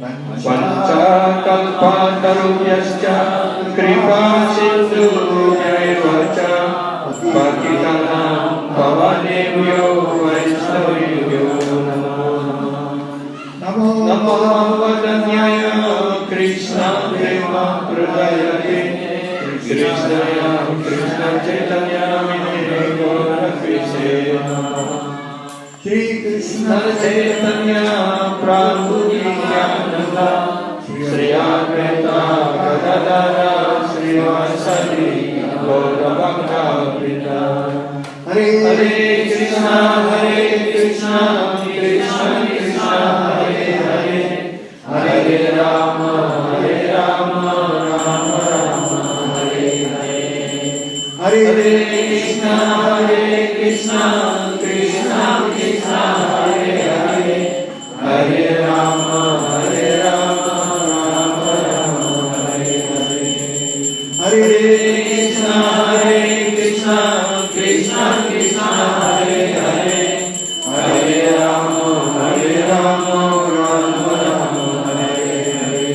Pancakalpatarubhyascha kripa sindhu jayavacha Patitanam pavanebhyo vaishnavibhyo namo namo Bhagavadanyaya Krishna Deva Pradayate Krishnaya Krishna Chaitanya Vinaya Gaurapise Shri Krishna Chaitanya Prabhu Nityananda Shri Advaita Gadadara Srivasadi Gaurabhakta Vrinda Hare Krishna Krishna Krishna Hare Hare Hare Rama Rama Rama Hare Hare Hare Krishna Krishna Krishna Hare Hare Hare Rama Rama Hare Hare Hare Krishna Krishna Krishna Hare Hare Hare Rama Rama Hare Hare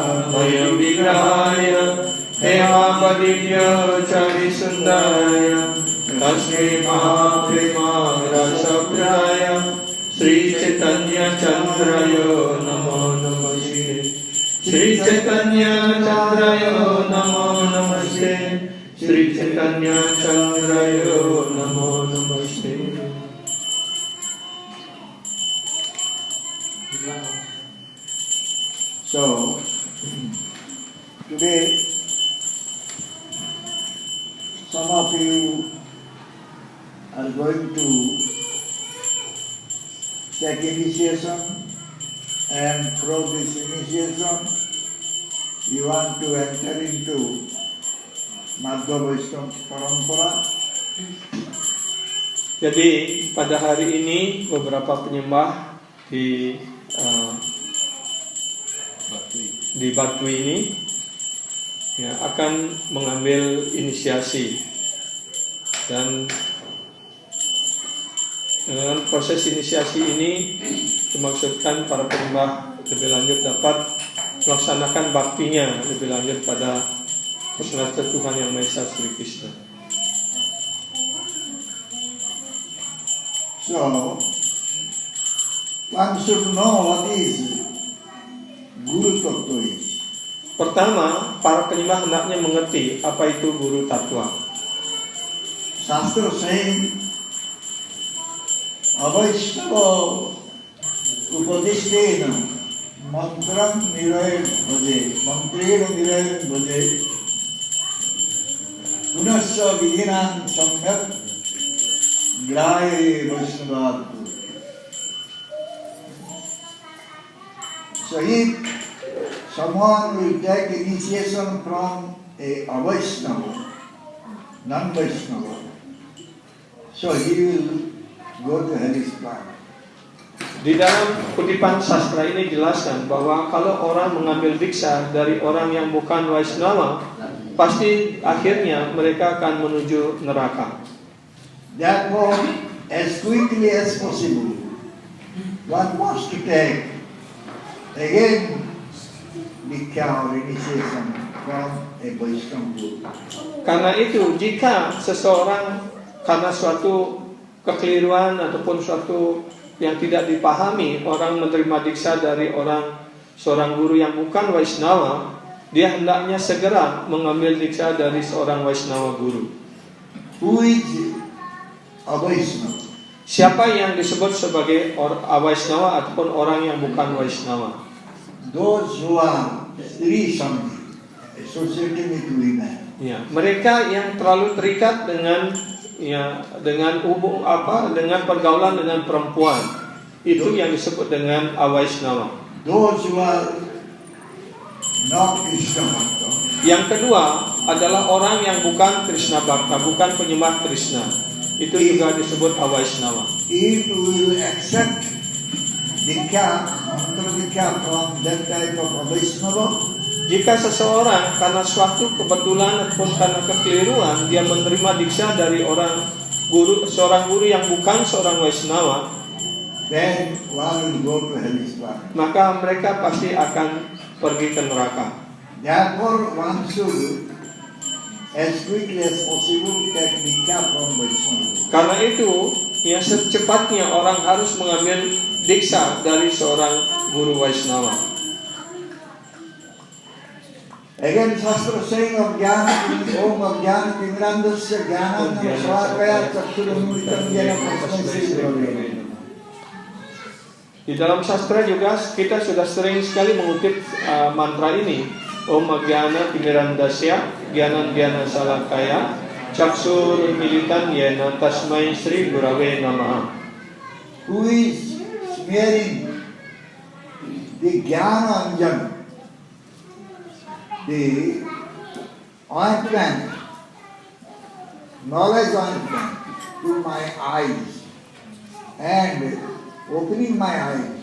Antarya Vigrahaya Hemapadivya Charisundaya Tasmai Mahaprema Rasapraya Sri Chaitanya Chandraya Namo Namaste Sri Chaitanya Chandraya Namo Namaste Sri Chaitanya Chandraya Namo Namaste. So, today, some of you are going to take initiation, and through this initiation, you want to enter into Madhva Vaishnava Parampara. Jadi pada hari ini beberapa penyembah di Batu ini ya, akan mengambil inisiasi, dan dengan proses inisiasi ini dimaksudkan para penyembah lebih lanjut dapat melaksanakan baktinya lebih lanjut pada personalitas Tuhan Yang Maha Esa Sri Krishna. So, one should know what is Guru Tattva is. Pertama, para penyembah hendaknya mengerti apa itu Guru Tattva. Shastra saying, Avaishnava Upadishtena Mantram Nirayan Bhaje Mantrena Nirayan Bhaje Punasya Vidhinan Samyak Graye Vaishnava. So if someone will take initiation from a Vaishnava, non-Vaishnava, so he will go to Hari's planet. Di dalam kutipan sastra ini dijelaskan bahwa kalau orang mengambil diksa dari orang yang bukan Vaishnava, pasti akhirnya mereka akan menuju neraka. Therefore, as quickly as possible, one wants to take again Dikha or initiation from a Vaishnava guru. Karena itu, jika seseorang karena suatu kekeliruan ataupun suatu yang tidak dipahami, orang menerima diksa dari seorang guru yang bukan Vaishnava, dia hendaknya segera mengambil diksa dari seorang Vaishnava guru. Who is a Vaishnava? Siapa yang disebut sebagai Vaishnava ataupun orang yang bukan Vaishnava? Those who are threesome, associated with women. Ya, mereka yang terlalu terikat dengan dengan pergaulan dengan perempuan, itu yang disebut dengan Avaishnava. Those who are not Krishna Bhakta. Yang kedua adalah orang yang bukan Krishna Bhakta, bukan penyembah Krishna. Itu juga disebut Avaishnava. If we will accept Dikha, mantra Dikha from that type of Vaishnava, jika seseorang karena suatu kebetulan ataupun karena kekeliruan dia menerima diksa dari seorang guru yang bukan seorang Vaishnava, then one will go to hell's fire. maka mereka pasti akan pergi ke neraka. Therefore, one should, as quickly as possible, take Diksha from Vaishnava. Karena itu, ya secepatnya orang harus mengambil diksa dari seorang guru Vaishnava. Again, Shastra saying of Jnana, Om of Jnana Timirandasya Jnana Swakaya Chakshuramuritam Jnana Prasmai Sri Bhagavan. Di dalam sastra juga kita sudah sering sekali mengutip mantra ini. Om Jnana Timirandasya Jnana Salakaya Chakshur Militan Yena Tasmai Sri Gurave Namaha. Who is smearing the Jnana Anjan, the ointment, knowledge ointment to my eyes and opening my eyes,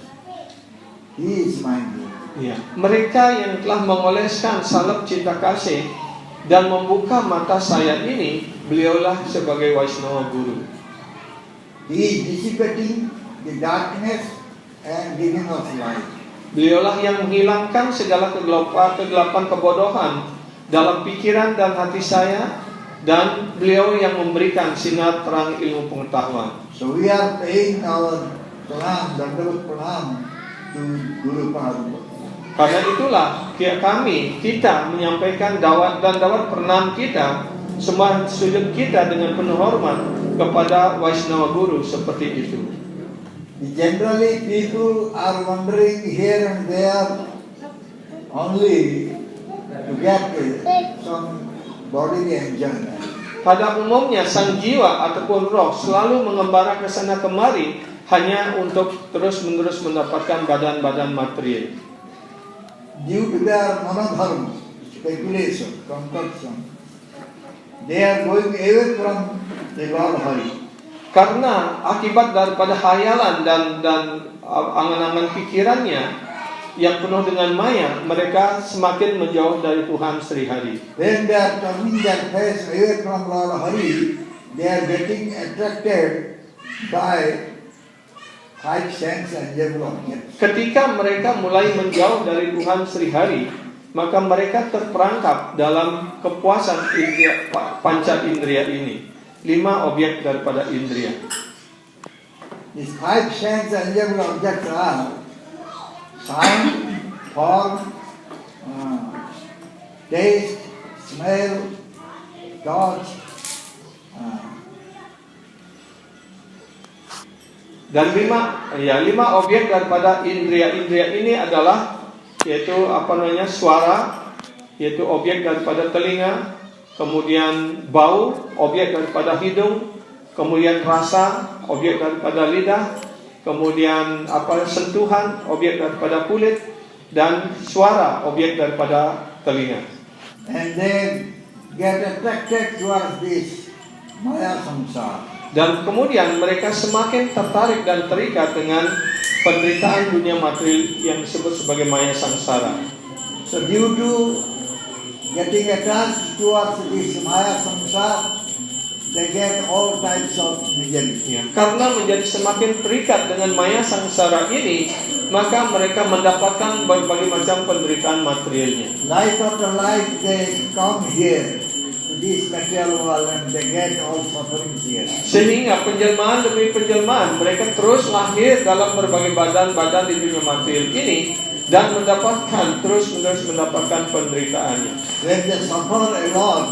he is my guru. Ya, mereka yang telah mengoleskan salep cinta kasih dan membuka mata saya ini, beliaulah sebagai Vaishnava guru. He is dissipating the darkness and giving us light. Beliaulah yang menghilangkan segala kegelapan kebodohan dalam pikiran dan hati saya, dan beliau yang memberikan sinar terang ilmu pengetahuan. So we are paying our pranam, dandavat pranam to Guru Padma. Karena itulah kita menyampaikan dawat pranam kita, semua sujud kita dengan penuh hormat kepada Vaishnava Guru seperti itu. Generally, people are wandering here and there only to get some bodily enjoyment. Pada umumnya sang jiwa ataupun roh selalu mengembara ke sana kemari hanya untuk terus-menerus mendapatkan badan-badan material. Due to their monodharma, speculation, concoction, they are going away from the Lord Hari. Karena akibat daripada hayalan dan angan-angan pikirannya yang penuh dengan maya, mereka semakin menjauh dari Tuhan Sri Hari. When they are turning their face away from Lord Hari, they are getting attracted by five sense and objects. Ketika mereka mulai menjauh dari Tuhan Sri Hari, maka mereka terperangkap dalam kepuasan panca indria ini. 5 objek daripada indria. These five sense and objects are sound, form, taste, smell, touch. Dan 5 objek daripada indria ini adalah yaitu suara, yaitu objek daripada telinga. Kemudian bau, objek daripada hidung. Kemudian rasa, objek daripada lidah. Kemudian sentuhan, objek daripada kulit. Dan suara, objek daripada telinga. And they get attracted towards this maya samsara. Dan kemudian mereka semakin tertarik dan terikat dengan penderitaan dunia material yang disebut sebagai maya samsara. So due to getting attached towards this maya samsara, they get all types of misery. Karena menjadi semakin terikat dengan maya samsara ini, maka mereka mendapatkan berbagai macam penderitaan materialnya. Life after life, they come here to this material world and they get all sufferings here. Sehingga penjelmaan demi penjelmaan mereka terus lahir dalam berbagai badan-badan di dunia material ini dan terus-menerus mendapatkan penderitaannya. When they suffer a lot,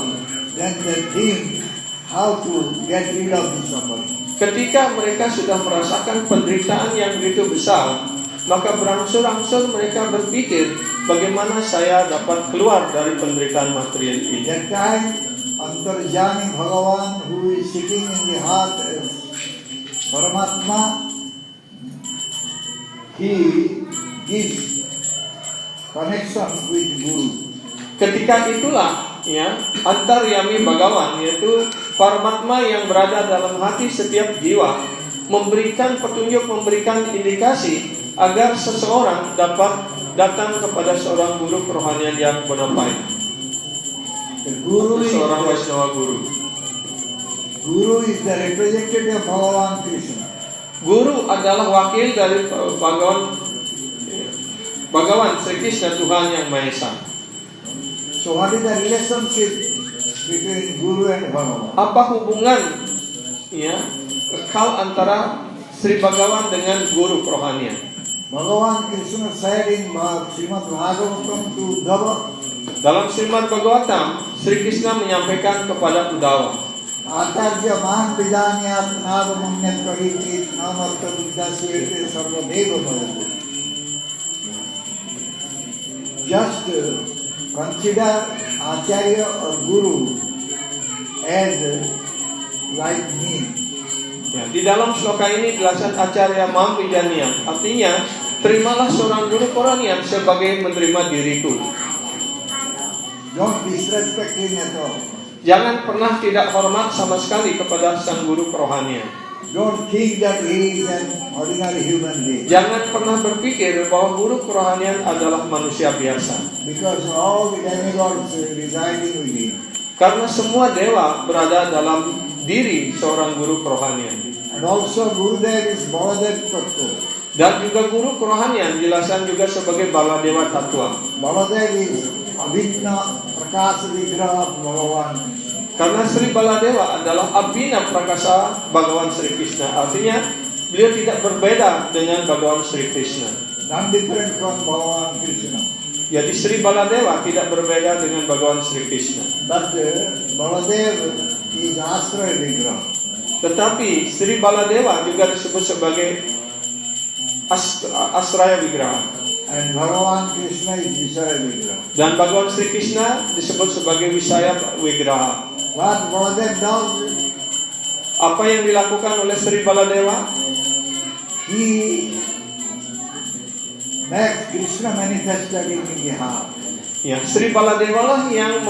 then they think how to get rid of this suffering. Ketika mereka sudah merasakan penderitaan yang begitu besar, maka berangsur-angsur mereka berpikir bagaimana saya dapat keluar dari penderitaan material ini. That time, Antarjani Bhagavan, who is sitting in the heart of Paramatma, he gives connection with Guru. Ketika itulah Antaryami Bhagavan, yaitu Paramatma yang berada dalam hati setiap jiwa, memberikan petunjuk, memberikan indikasi agar seseorang dapat datang kepada seorang guru kerohanian yang bonafide. Seorang Vaishnava guru. Guru is the representative of Bhagavan Krishna. Guru adalah wakil dari Bhagawan Sri Krishna, Tuhan Yang Maha Esa. So what is the relationship between Guru and Bhagavan? Apa hubungan kekal antara Sri Bhagawan dengan guru kerohanian? Bhagavan Krishna said in Srimad Bhagavatam to Uddhava, dalam Srimad Bhagavatam, Sri Krishna menyampaikan kepada Uddhava, Acharya man vidanyat navamanyat kariti namatta vidasyete sarvadeva bhavati. Just consider Acharya or Guru as like me. Ya, di dalam sloka ini dijelaskan Acharya Mam Vidanyam, artinya terimalah seorang guru kerohanian sebagai menerima diriku. Don't disrespect him at all. Jangan pernah tidak hormat sama sekali kepada sang guru kerohanian. Don't think that he is an ordinary human being. Jangan pernah berpikir bahwa guru kerohanian adalah manusia biasa. Because all the demigods residing with him. Karena semua dewa berada dalam diri seorang guru kerohanian. And also Gurudev is Baladev Tattva. Dan juga guru kerohanian dijelaskan juga sebagai Baladewa Tattva. Baladev is Abhinna Prakasa Vigraha Bhagavan. Karena Sri Baladewa adalah Abhina Prakasa Bhagawan Sri Krishna. Artinya beliau tidak berbeda dengan Bhagawan Sri Krishna. Not different from Bhagavan Krishna. Jadi Sri Baladewa tidak berbeda dengan Bhagawan Sri Krishna. But Baladev is Asraya Vigraha. Tetapi Sri Baladewa juga disebut sebagai Asraya Vigraha. And Bhagavan Krishna is Visaya Vigraha. Dan Bhagawan Sri Krishna disebut sebagai Visaya Vigraha. What Baladev does, Apa yang dilakukan oleh Sri Baladewa? he makes Krishna manifested in the heart. Ya, Sri Baladewa lah yang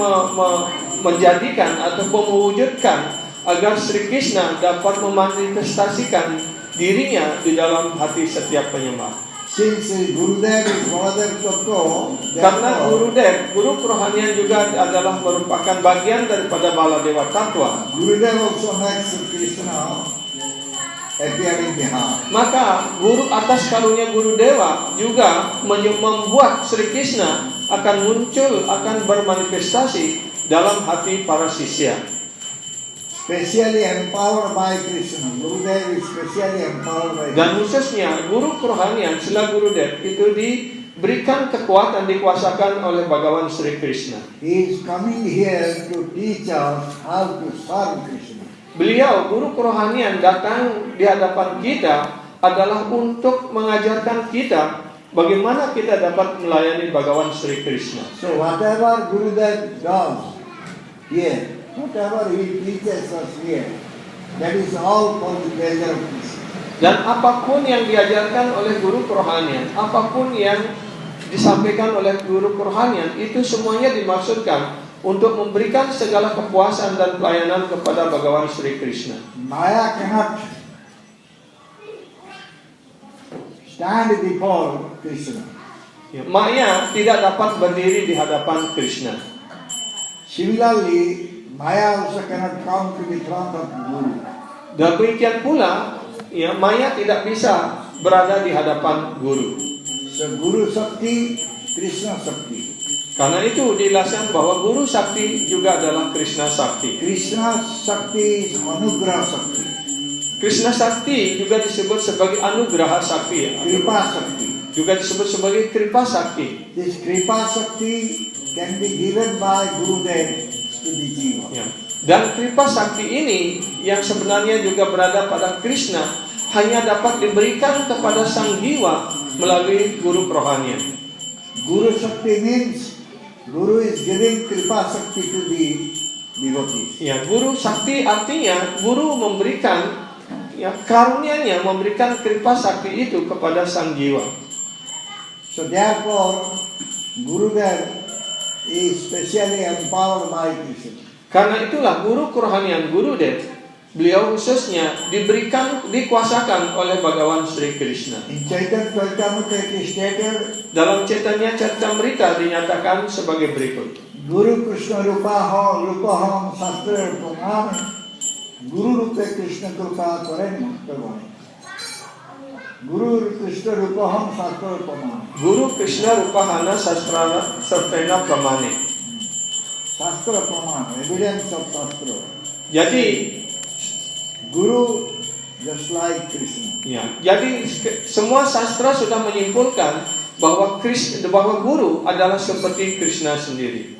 menjadikan atau mewujudkan agar Sri Krishna dapat memanifestasikan dirinya di dalam hati setiap penyembah. Since Gurudev is Baladev Tattva, Karena guru kerohanian juga adalah merupakan bagian daripada Baladewa Tattva, Gurudev also makes Krishna appear in the heart. maka guru atas karunia guru dewa juga membuat Sri Krishna akan muncul, akan bermanifestasi dalam hati para sisya. Specially empowered by Krishna. Gurudev is specially empowered by Dan Krishna. khususnya guru kerohanian sila Gurudev itu diberikan kekuatan, dikuasakan oleh Bhagawan Sri Krishna. He is coming here to teach us how to serve Krishna. Beliau, guru kerohanian, datang di hadapan kita adalah untuk mengajarkan kita bagaimana kita dapat melayani Bhagawan Sri Krishna. So whatever Gurudev does here, whatever he teaches us here, that is all for the pleasure of Krishna. Dan apapun yang diajarkan oleh guru kerohanian, apapun yang disampaikan oleh guru kerohanian, itu semuanya dimaksudkan untuk memberikan segala kepuasan dan pelayanan kepada Bhagawan Sri Krishna. Maya cannot stand before Krishna. Ya, Maya tidak dapat berdiri di hadapan Krishna. Similarly, Maya also cannot come to the front of Guru. Demikian pula, ya, Maya tidak bisa berada di hadapan guru. So Guru Sakti, Krishna Sakti. Karena itu dijelaskan bahwa guru sakti juga adalah Krishna sakti. Krishna Sakti is Anugraha Sakti. Krishna sakti juga disebut sebagai anugraha sakti, ya. Kripa Sakti. Juga disebut sebagai kripa sakti. This Kripa Sakti can be given by Gurudev to the jiva. Ya. Dan kripa sakti ini yang sebenarnya juga berada pada Krishna hanya dapat diberikan kepada sang jiwa melalui guru kerohanian. Guru Sakti means Guru is giving Kripa Sakti to the devotees. Ya, guru sakti artinya guru memberikan, ya, karunia-Nya, memberikan kripa sakti itu kepada sang jiwa. So therefore, Gurudev is specially empowered by Krishna. Karena itulah guru kerohanian Gurudev, beliau khususnya dikuasakan oleh Bhagawan Sri Krishna. In Chaitanya Charitamrita it is stated, Dalam Chaitanya Charitamrita dinyatakan sebagai berikut. Guru Krishna Rupaham Sastra Pranam Guru Rupe Krishna Krupa Karen Muktabani. Guru Krishna Rupaham Sastra Pramana. Guru Krishna Rupahana Sastra Sarvena Pramane. Sastra Pramana, evidence of Sastra. Jadi Guru just like Krishna. ya, jadi semua sastra sudah menyimpulkan bahwa guru adalah seperti Krishna sendiri.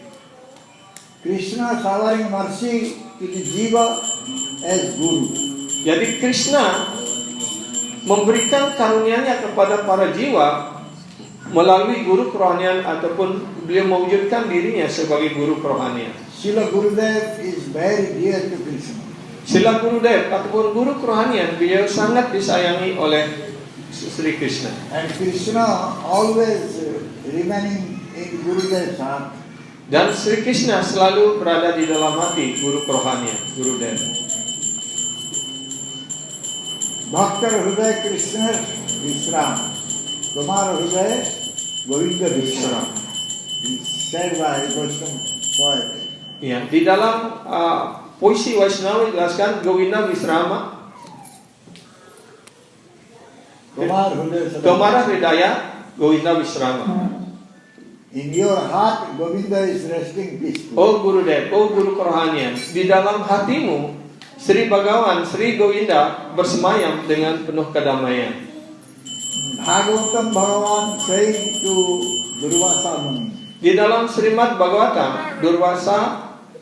Krishna showering mercy to the jiva as Guru. Jadi Krishna memberikan karunia-Nya kepada para jiwa melalui guru kerohanian ataupun beliau mewujudkan dirinya sebagai guru kerohanian. Srila Gurudev is very dear to Krishna. Srila Gurudev ataupun guru kerohanian beliau sangat disayangi oleh Sri Krishna. And Krishna always remaining in Gurudev's heart. Dan Sri Krishna selalu berada di dalam hati guru kerohanian, Gurudev. Bhaktar Hriday Krishna Visram. Tomar Hriday Govinda Visram. Said by Vaishnava poet. Ya, di dalam puisi Vaishnava dijelaskan Govinda Visrama, Tomara Hridaya Govinda Visrama. In your heart, Govinda is resting peacefully. Oh Gurudev, oh guru kerohanian, di dalam hatimu Sri Bhagawan, Sri Govinda bersemayam dengan penuh kedamaian. Bhagavatam Bhagavan saying to Durvasa Muni. Di dalam Srimad Bhagavatam, Durvasa,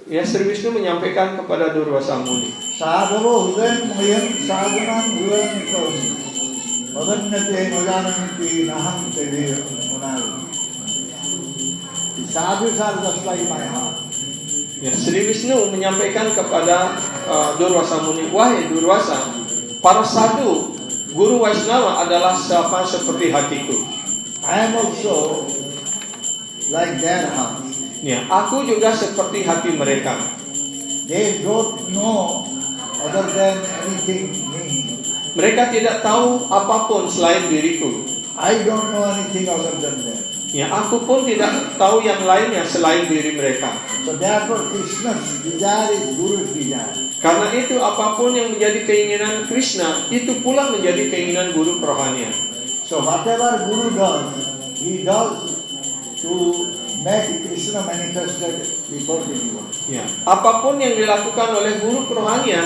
ya Sri Vishnu menyampaikan kepada Durvasa Muni. Sadhavo hudayam mayam sadhanam hudayam kauni. Madanyate majananti naham tevir munari. The sadhus are just like my heart. Ya, Sri Vishnu menyampaikan kepada Durvasa Muni, wahai Durvasa, para sadhu, guru Vaishnava adalah sama seperti hatiku. I am also like their heart. Ya, aku juga seperti hati mereka. They don't know other than anything me. Mereka tidak tahu apapun selain diriku. I don't know anything other than them. Ya, aku pun tidak tahu yang lainnya selain diri mereka. So therefore Krishna's desire is Guru's desire. Karena itu apapun yang menjadi keinginan Krishna, itu pula menjadi keinginan guru kerohanian. So whatever Guru does, he does to make Krishna manifested before the universe. Ya, apapun yang dilakukan oleh guru kerohanian,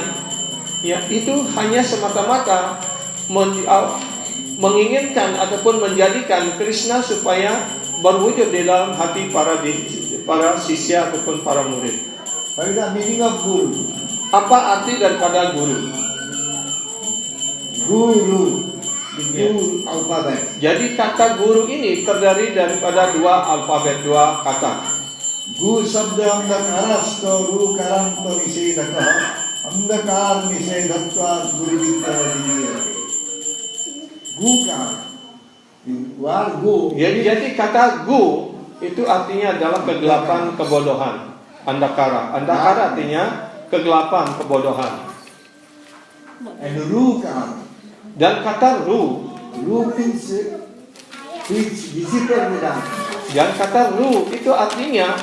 ya itu hanya semata-mata menginginkan ataupun menjadikan Krishna supaya berwujud di dalam hati para sisya ataupun para murid. What is the meaning of Guru? Apa arti daripada guru? Guru, the two alphabet. Jadi kata guru ini terdiri daripada dua alfabet, dua kata. Gu sabda andakarasto ru karanto nisedaka andakar nisedatva guru vitta vidiyate. Gu ka. Gu. Jadi kata gu itu artinya adalah kegelapan kebodohan. Andakara. Andakara artinya kegelapan kebodohan. And ru ka. Dan kata ru means which dissipate the dark. Dan kata ru itu artinya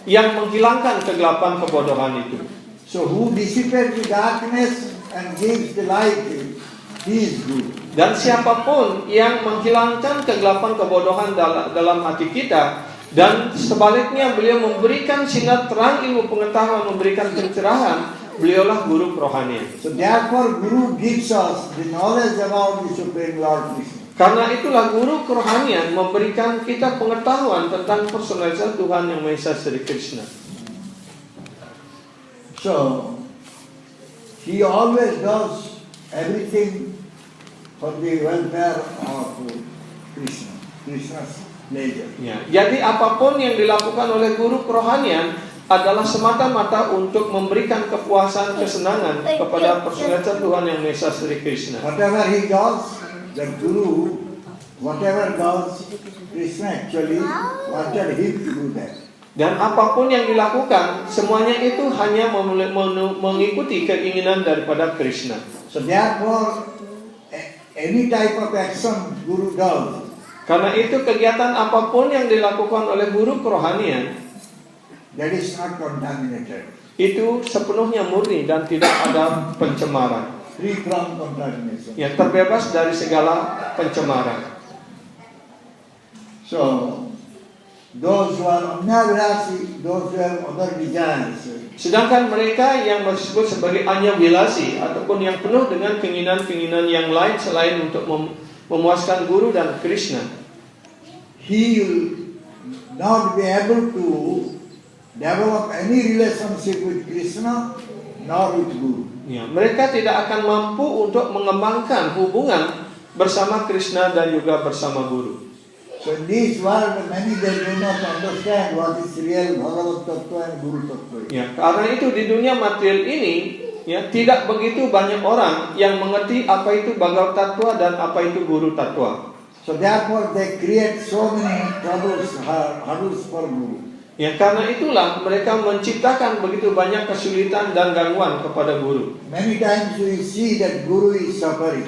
yang menghilangkan kegelapan kebodohan itu. So who dissipates the darkness and gives the light, he is Guru. Dan siapapun yang menghilangkan kegelapan kebodohan dalam hati kita, dan sebaliknya beliau memberikan sinar terang ilmu pengetahuan, memberikan pencerahan, beliaulah guru kerohanian. So therefore Guru gives us the knowledge about the Supreme Lord Krishna. Karena itulah guru kerohanian memberikan kita pengetahuan tentang personalitas Tuhan Yang Maha Esa Sri Krishna. So he always does everything for the welfare of Krishna, Krishna's pleasure. Ya, jadi apapun yang dilakukan oleh guru kerohanian adalah semata-mata untuk memberikan kepuasan, kesenangan kepada personalitas Tuhan Yang Maha Esa Sri Krishna. Whatever he does, the Guru, whatever does, Krishna actually wanted him to do that. Dan apapun yang dilakukan, semuanya itu hanya mengikuti keinginan daripada Krishna. So therefore, any type of action Guru does, Karena itu kegiatan apapun yang dilakukan oleh guru kerohanian, that is not contaminated, itu sepenuhnya murni dan tidak ada pencemaran. free from contamination. Yang terbebas dari segala pencemaran. So, those who are Anyavilasi, those who have other desires, Sedangkan mereka yang disebut sebagai Anyavilasi ataupun yang penuh dengan keinginan-keinginan yang lain selain untuk memuaskan Guru dan Krishna, he will not be able to develop any relationship with Krishna nor with Guru. ya, mereka tidak akan mampu untuk mengembangkan hubungan bersama Krishna dan juga bersama Guru. So in this world, many they do not understand what is real Bhagavad Tattva and Guru Tattva. Ya, karena itu di dunia material ini, ya, tidak begitu banyak orang yang mengerti apa itu Bhagavad Tattva dan apa itu Guru Tattva. So therefore they create so many troubles, hurdles for Guru. Ya, karena itulah mereka menciptakan begitu banyak kesulitan dan gangguan kepada Guru. Many times we see that Guru is suffering.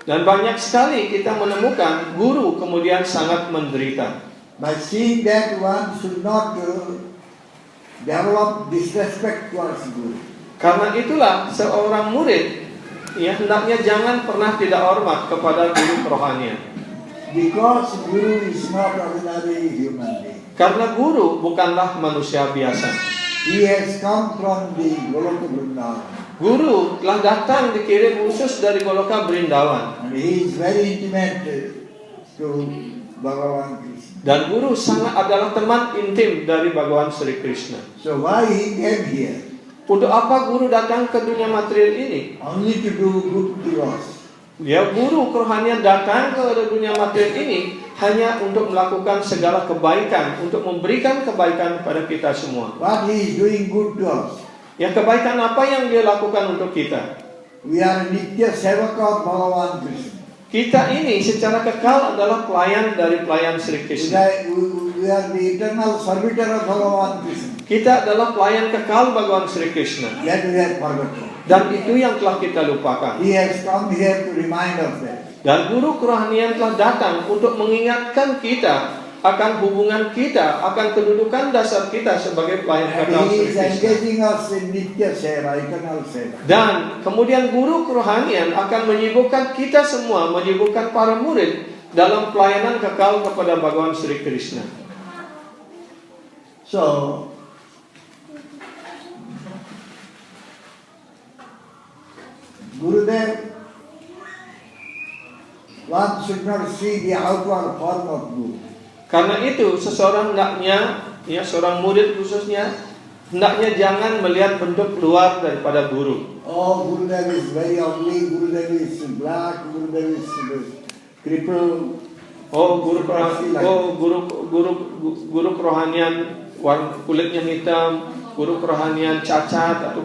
Dan banyak sekali kita menemukan Guru kemudian sangat menderita. By seeing that, one should not develop disrespect towards Guru. Karena itulah seorang murid, ya, hendaknya jangan pernah tidak hormat kepada guru kerohanian. Because Guru is not ordinary human being. Karena guru bukanlah manusia biasa. He has come from the Goloka Vrindavan. Guru telah datang dikirim khusus dari Goloka Brindawan. And he is very intimate to Bhagavan Krishna. Dan guru sangat adalah teman intim dari Bhagawan Sri Krishna. So why he came here? Untuk apa guru datang ke dunia material ini? Only to do good to us. Ya, guru kerohanian datang ke dunia material ini hanya untuk melakukan segala kebaikan, untuk memberikan kebaikan kepada kita semua. What he is doing good to us. Ya, kebaikan apa yang dia lakukan untuk kita? We are Nitya Sevaka of Bhagavan Krishna. Kita ini secara kekal adalah pelayan dari pelayan Sri Krishna. We are the eternal servitor of Bhagavan Krishna. Kita adalah pelayan kekal Bhagawan Sri Krishna. Yet we have forgotten. Dan itu yang telah kita lupakan. He has come here to remind us that. Dan guru kerohanian telah datang untuk mengingatkan kita akan hubungan kita, akan kedudukan dasar kita sebagai pelayan And kekal he Sri is Krishna. engaging us in Nitya Seva, eternal Seva. Dan kemudian guru kerohanian akan menyibukkan kita semua, menyibukkan para murid dalam pelayanan kekal kepada Bhagawan Sri Krishna. So, Gurudev, one should not see the outward form of Guru. Karena itu seseorang hendaknya, ya, seorang murid khususnya hendaknya jangan melihat bentuk luar daripada guru. Oh, Gurudev is very ugly, Gurudev is black, Gurudev is crippled. Guru kerohanian kulitnya hitam, guru kerohanian cacat atau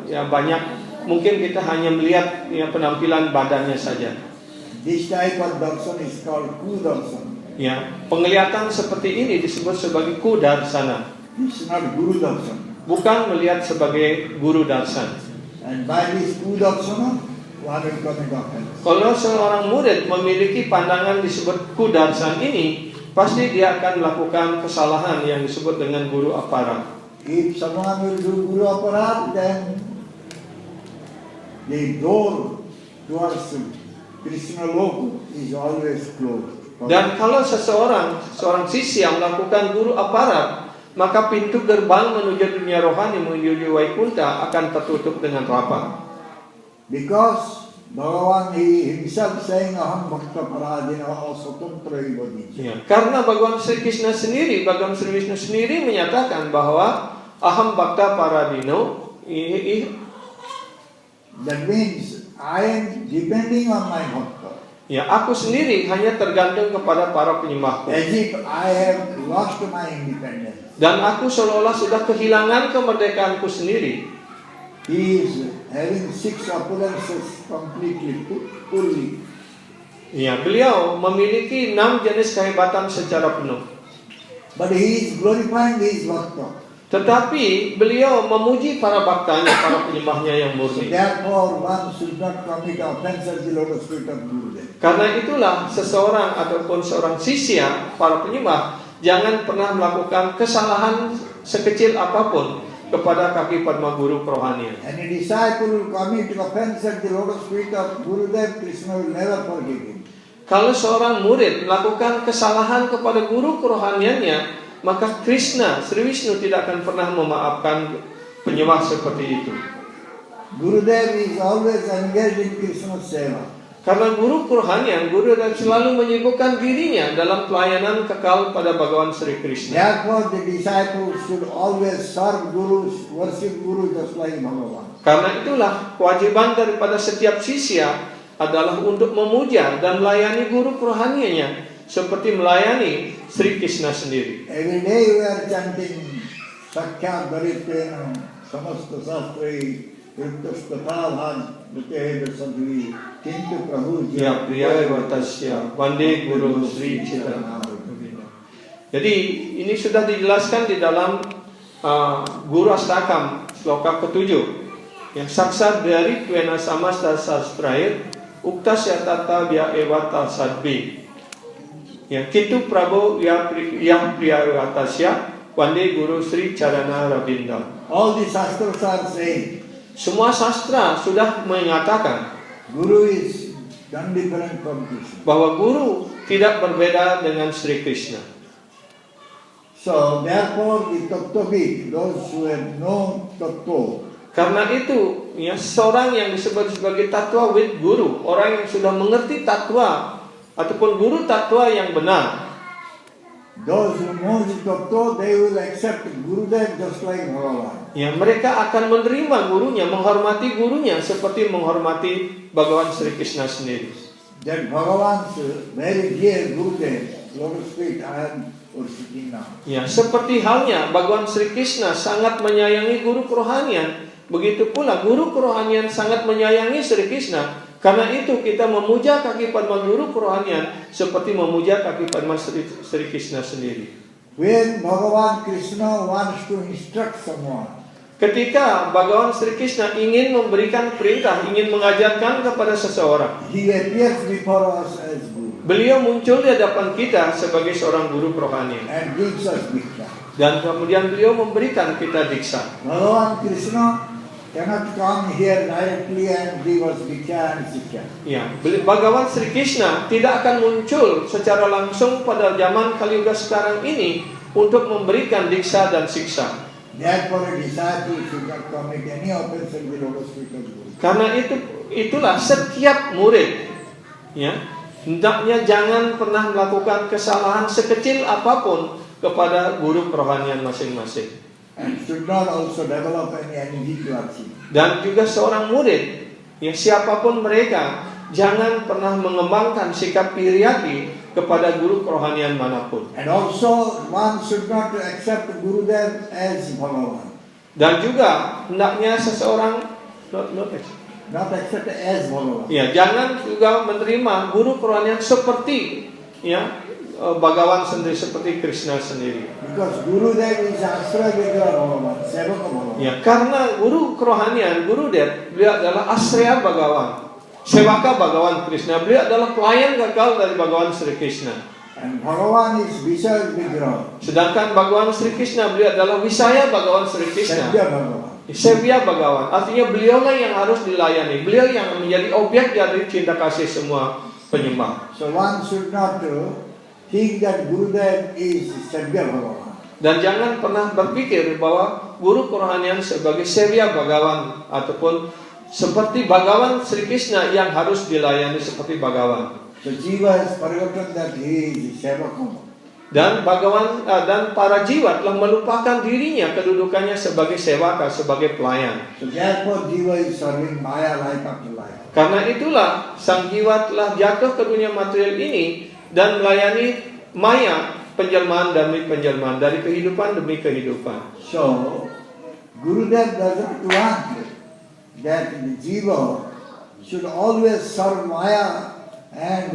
ya banyak. Mungkin kita hanya melihat, ya, penampilan badannya saja. This type of darshan is called Kudarshan. Ya, penglihatan seperti ini disebut sebagai kudarsana. This is not Guru Darshan. Bukan melihat sebagai guru darsan. And by this Kudarshana, one will commit offense. Kalau seorang murid memiliki pandangan disebut kudarsan ini, pasti dia akan melakukan kesalahan yang disebut dengan guru aparat. If someone will do Guru Aparat, then the door towards Krishna Loka is always closed. Dan kalau seorang sisya melakukan guru aparat, maka pintu gerbang menuju dunia rohani, menuju Waikunta akan tertutup dengan rapat. Because Bhagavan he himself saying aham bhakta paradina aswatantra ivadi. Ya, karena Bhagawan Sri Krishna sendiri, Bhagawan Sri Vishnu sendiri menyatakan bahwa aham bhakta paradino. That means I am depending on my bhakta. Ya, aku sendiri hanya tergantung kepada para penyembahku. As if I have lost my independence. Dan aku seolah-olah sudah kehilangan kemerdekaanku sendiri. He is having 6 opulences completely, fully. Ya, beliau memiliki 6 jenis kehebatan secara penuh. But he is glorifying his bhakta. Tetapi beliau memuji para baktanya, para penyembahnya yang So murni. therefore one should not commit offense at the lotus feet of Gurudev. Karena itulah seseorang ataupun seorang sisya, para penyembah, jangan pernah melakukan kesalahan sekecil apapun kepada kaki Padma Guru kerohanian. Any disciple will commit offense at the lotus feet of Gurudev, Krishna will never forgive him. kalau seorang murid melakukan kesalahan kepada guru kerohaniannya, maka Krishna, Sri Vishnu tidak akan pernah memaafkan penyembah seperti itu. Gurudev is always engaged in Krishna Seva. Karena guru kerohanian, Gurudev selalu menyibukkan dirinya dalam pelayanan kekal pada Bhagawan Sri Krishna. Therefore, the disciples should always serve Guru, worship Guru just like Bhagavan. Karena itulah kewajiban daripada setiap sisya adalah untuk memuja dan melayani guru kerohaniannya seperti melayani Sri Krishna sendiri. Every day we are chanting Sakyat Daritena Samasta Sastri Yuktastatadhan Vitehe Sadvi Kintu Prabhu Ya Priya Vatasya Vande Guru Sri Chaitanya. Jadi ini sudah dijelaskan di dalam Guru Astakam sloka ke-7 yang saksat dari Twena Samasta Sastrair Uktasya Tata Vya Evata Sadvi. Ya Kintu Prabhu Ya Priya Vatasya Vande Guru Sri Charana Rabinda. All the Shastras are saying semua sastra sudah mengatakan Guru is non-different from Krishna. bahwa guru tidak berbeda dengan Sri Krishna. So therefore the Tattvavid, those who have known Tattva, Karena itu, ya seorang yang disebut sebagai tatwawid guru, orang yang sudah mengerti tatwa ataupun guru tatwa yang benar. those who know the Tattva, they will accept Gurudev just like Bhagavan. Ya, mereka akan menerima gurunya, menghormati gurunya seperti menghormati Bhagawan Sri Krishna sendiri. That Bhagavan's very dear Gurudev, Lotus feet I am worshipping now. Ya, seperti halnya Bhagawan Sri Krishna sangat menyayangi guru kerohanian, begitu pula guru kerohanian sangat menyayangi Sri Krishna. Karena itu kita memuja kaki padma guru kerohanian seperti memuja kaki padma Sri Krishna sendiri. When Bhagavan Krishna wants to instruct someone, Ketika Bhagawan Sri Krishna ingin memberikan perintah, ingin mengajarkan kepada seseorang, he appears before us as Guru beliau muncul di hadapan kita sebagai seorang guru kerohanian. and gives us Diksha. Dan kemudian beliau memberikan kita diksa. Bhagavan Krishna cannot come here directly and give us Diksha and Siksha. Ya, Bhagawan Sri Krishna tidak akan muncul secara langsung pada zaman Kali Yuga sekarang ini untuk memberikan diksa dan siksa. Therefore, a disciple should not commit any offense in the lotus feet of Guru. Karena itulah setiap murid, ya, hendaknya jangan pernah melakukan kesalahan sekecil apapun kepada guru kerohanian masing-masing. And should not also develop any envy towards him. Dan juga seorang murid, ya siapapun mereka, jangan pernah mengembangkan sikap iri kepada guru kerohanian manapun. And also, one should not accept Gurudev as Bhagavan. Dan juga hendaknya seseorang Not accept as Bhagavan. ya jangan juga menerima guru kerohanian seperti ya Bhagawan sendiri, seperti Krishna sendiri. Because Gurudev is Asra Vigra Bhagavan, Sevaka Bhagavan. Ya, karena guru kerohanian, Gurudev, beliau adalah Asraya Bhagawan, Sevaka Bhagawan Krishna. Beliau adalah pelayan kekal dari Bhagawan Sri Krishna. And Bhagavan is Vishal Vigra, Sedangkan Bhagawan Sri Krishna, beliau adalah Wisaya Bhagawan Sri Krishna, Sevya Bhagavan. Sevya Bhagawan. Artinya beliaulah yang harus dilayani. Beliau yang menjadi objek dari cinta kasih semua penyembah. So one should not think that Gurudev is Sevya Bhagavan. Dan jangan pernah berpikir bahwa guru kerohanian sebagai Sevya Bhagawan ataupun seperti Bhagawan Sri Krishna yang harus dilayani seperti Bhagawan. So Jiva has forgotten that he is Sevaka. Dan Bhagawan dan para jiwa telah melupakan dirinya, kedudukannya sebagai sewaka, sebagai pelayan. So therefore Jiva is serving Maya life after life. Karena itulah sang jiwa telah jatuh ke dunia material ini dan melayani maya, penjelmaan demi penjelmaan, dari kehidupan demi kehidupan. So Gurudev doesn't want that the Jiva should always serve Maya and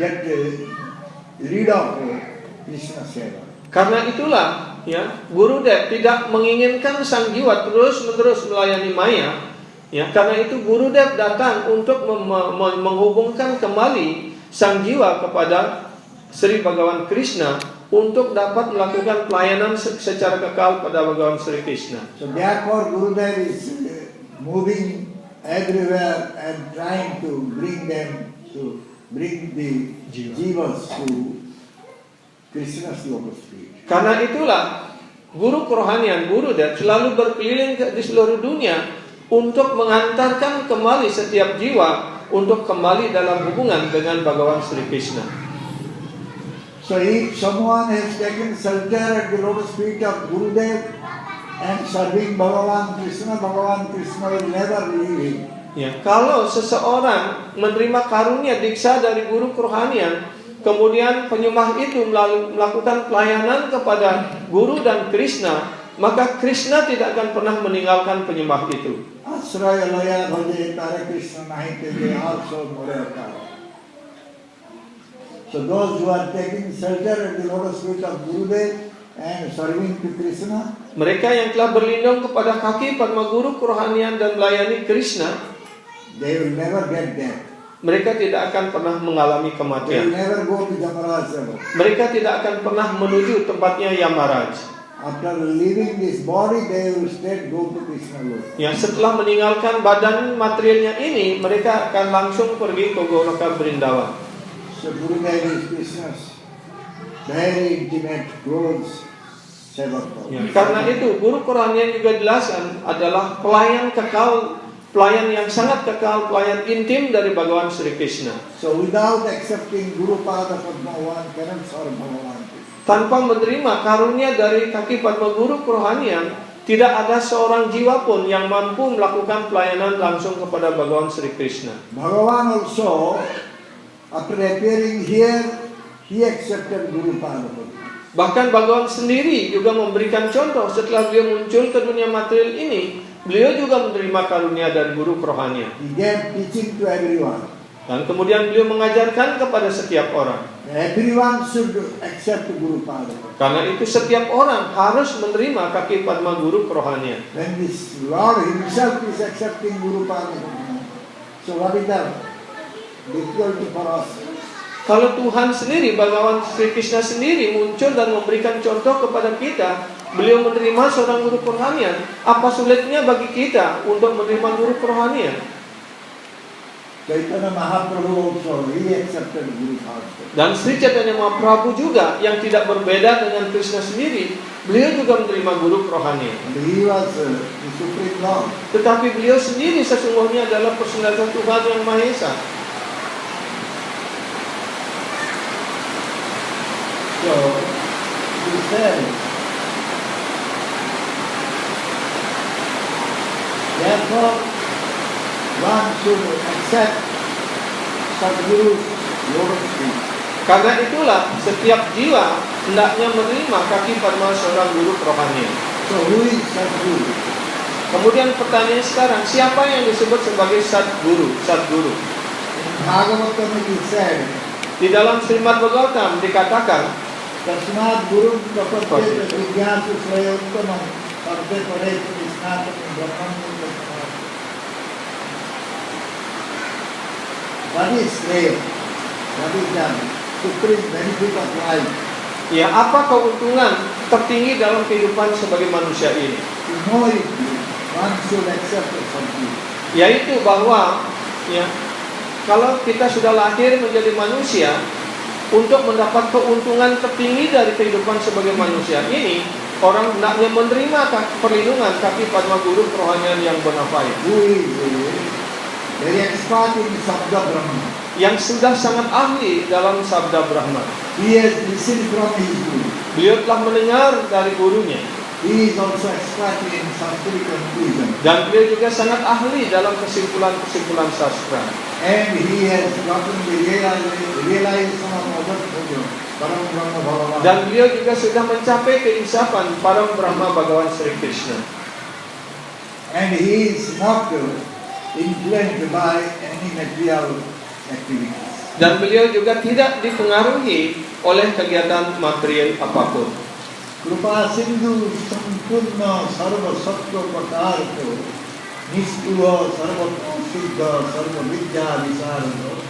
get rid of Krishna Seva. Karena itulah ya, Gurudev tidak menginginkan sang jiwa terus-menerus melayani maya. Ya, karena itu Gurudev datang untuk menghubungkan kembali sang jiwa kepada Sri Bhagawan Krishna untuk dapat melakukan pelayanan secara kekal pada Bhagawan Sri Krishna. So therefore Gurudev is moving everywhere and trying to bring the jivas to Krishna's lotus feet. Karena itulah guru kerohanian, guru dan selalu berkeliling di seluruh dunia untuk mengantarkan kembali setiap jiwa untuk kembali dalam hubungan dengan Bhagawan Sri Krishna. So if someone has taken shelter at the lotus feet of Gurudev and serving Bhagavan Krishna will never leave him. Ya, kalau seseorang menerima karunia diksa dari guru kerohanian, kemudian penyembah itu melakukan pelayanan kepada guru dan Krishna, maka Krishna tidak akan pernah meninggalkan penyembah itu. Asraya laya bhaje tare Krishna nahi tege also moreakar. So those who are taking shelter at the lotus feet of Gurudev and serving to Krishna, mereka yang telah berlindung kepada kaki Padma Guru kerohanian dan melayani Krishna, they will never get death. Mereka tidak akan pernah mengalami They will kematian. never go to Yamaraj ever. Mereka tidak akan pernah menuju tempatnya Yamaraj. After leaving this body, they will straight go to Krishna Lok. Ya, setelah meninggalkan badan materialnya ini, mereka akan langsung pergi ke Goloka Brindawan. So Gurudev is Krishna's very intimate, close sevaka. Ya, karena itu guru kerohanian juga jelaskan adalah pelayan kekal, pelayan yang sangat kekal, pelayan intim dari Bhagawan Sri Krishna. So without accepting Guru Pada Padma one cannot serve Bhagavan. Tanpa menerima karunia dari kaki Padma Guru kerohanian, tidak ada seorang jiwa pun yang mampu melakukan pelayanan langsung kepada Bhagawan Sri Krishna. Bhagavan also, after appearing here, he accepted Guru Pada Padma. Bahkan Bhagawan sendiri juga memberikan contoh setelah beliau muncul ke dunia material ini, beliau juga menerima karunia dari guru kerohanian. He gave teaching to everyone. Dan kemudian beliau mengajarkan kepada setiap orang. Everyone should accept Guru Pada Padma. Karena itu setiap orang harus menerima kaki Padma Guru kerohanian. When this Lord himself is accepting Guru Pada Padma, so what is that? Difficult for us. Kalau Tuhan sendiri, Bhagawan Sri Krishna sendiri muncul dan memberikan contoh kepada kita, beliau menerima seorang guru kerohanian, apa sulitnya bagi kita untuk menerima guru kerohanian? Chaitanya Mahaprabhu also, he accepted Guru Pada. Dan Sri Chaitanya Mahaprabhu juga yang tidak berbeda dengan Krishna sendiri, beliau juga menerima guru kerohanian. And he was the Supreme Lord. Tetapi beliau sendiri sesungguhnya adalah personalitas Tuhan yang Maha Esa. So, he said, therefore, one should accept Sadguru's lotus feet. Karena itulah setiap jiwa hendaknya menerima kaki Padma seorang guru kerohanian. So, who is Sadguru? Kemudian pertanyaan sekarang, siapa yang disebut sebagai Sadguru? Sadguru. In Bhagavatam it is said, Di dalam Srimad Bhagavatam dikatakan, Tasmat Guru Kapatya Vidyasu Swayottamam Sarve Pare Krishnatam Brahman. What is slave? What is the supreme benefit of life? ya apa keuntungan tertinggi dalam kehidupan sebagai manusia ini? To know it, one should accept something. Yaitu bahwa ya kalau kita sudah lahir menjadi manusia, untuk mendapat keuntungan tertinggi dari kehidupan sebagai manusia ini, orang hendaknya menerima perlindungan kaki Padma Guru kerohanian yang bonafide, Who is very expert in Sabda Brahma. yang sudah sangat ahli dalam Sabda Brahma. He has listened from his Guru. Beliau telah mendengar dari gurunya, He is also expert in Sanskrit conclusion. dan beliau juga sangat ahli dalam kesimpulan-kesimpulan sastra. And he has gotten the realization of other Param Brahma Bhagavan. Dan beliau juga sudah mencapai keinsapan Param Brahma Bhagawan Sri Krishna. And he is not influenced by any material activities. Dan beliau juga tidak dipengaruhi oleh kegiatan material apapun. Krupa Sindhu Sampurna Sarva Sattva Pakarto Nispuha Sarva Siddha Sarva Vidya Visarado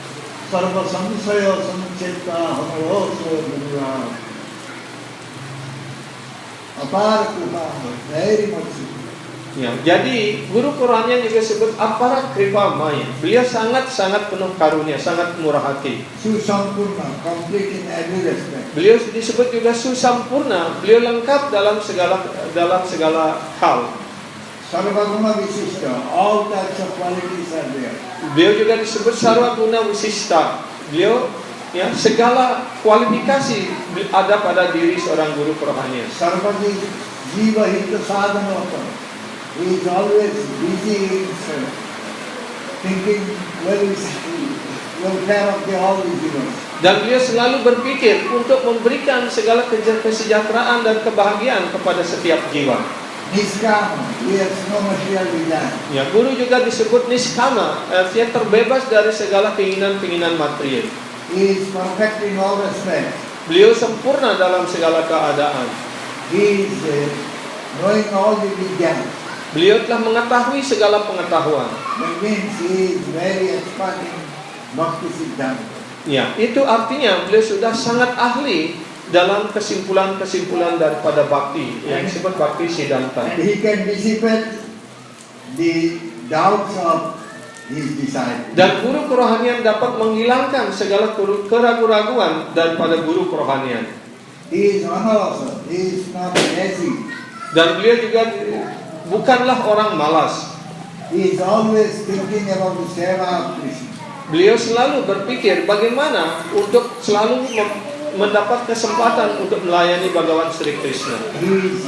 Sarva Samsaya Samchetta Hamavoso Gurura. Apar Krupa, very much Ya, jadi guru kerohanian juga disebut aparat kripamaya. Beliau sangat penuh karunia, sangat murah hati. Susampurna, complete in every respect. Beliau disebut juga susampurna. Beliau lengkap dalam segala hal. Sarvaguna Visishta, all types of qualities are there. Beliau juga disebut sarwaguna wisista. Beliau segala kualifikasi ada pada diri seorang guru kerohanian. Sarvadi Jiva Hita Sadhanata. He is always busy in thinking welfare of all the jivas. Dan beliau selalu berpikir untuk memberikan segala kesejahteraan dan kebahagiaan kepada setiap jiwa. Niskama, he has no material desire. Ya, guru juga disebut niskama, artinya terbebas dari segala keinginan material. He is perfect in all respects. Beliau sempurna dalam segala keadaan. He is knowing all the vidya. Beliau telah mengetahui segala pengetahuan. That means he is very expert in Bhakti Siddhanta. Ya, itu artinya beliau sudah sangat ahli dalam kesimpulan-kesimpulan daripada bakti yang disebut Bhakti Siddhanta. And he can dissipate the doubts of his disciples. Dan guru kerohanian dapat menghilangkan segala keraguan-raguan daripada guru kerohanian. He is honorable, he is not lazy. Dan beliau juga bukanlah orang malas. He is always thinking about the seva of Krishna. Beliau selalu berpikir bagaimana untuk selalu mendapat kesempatan untuk melayani Bhagawan Sri Krishna. He is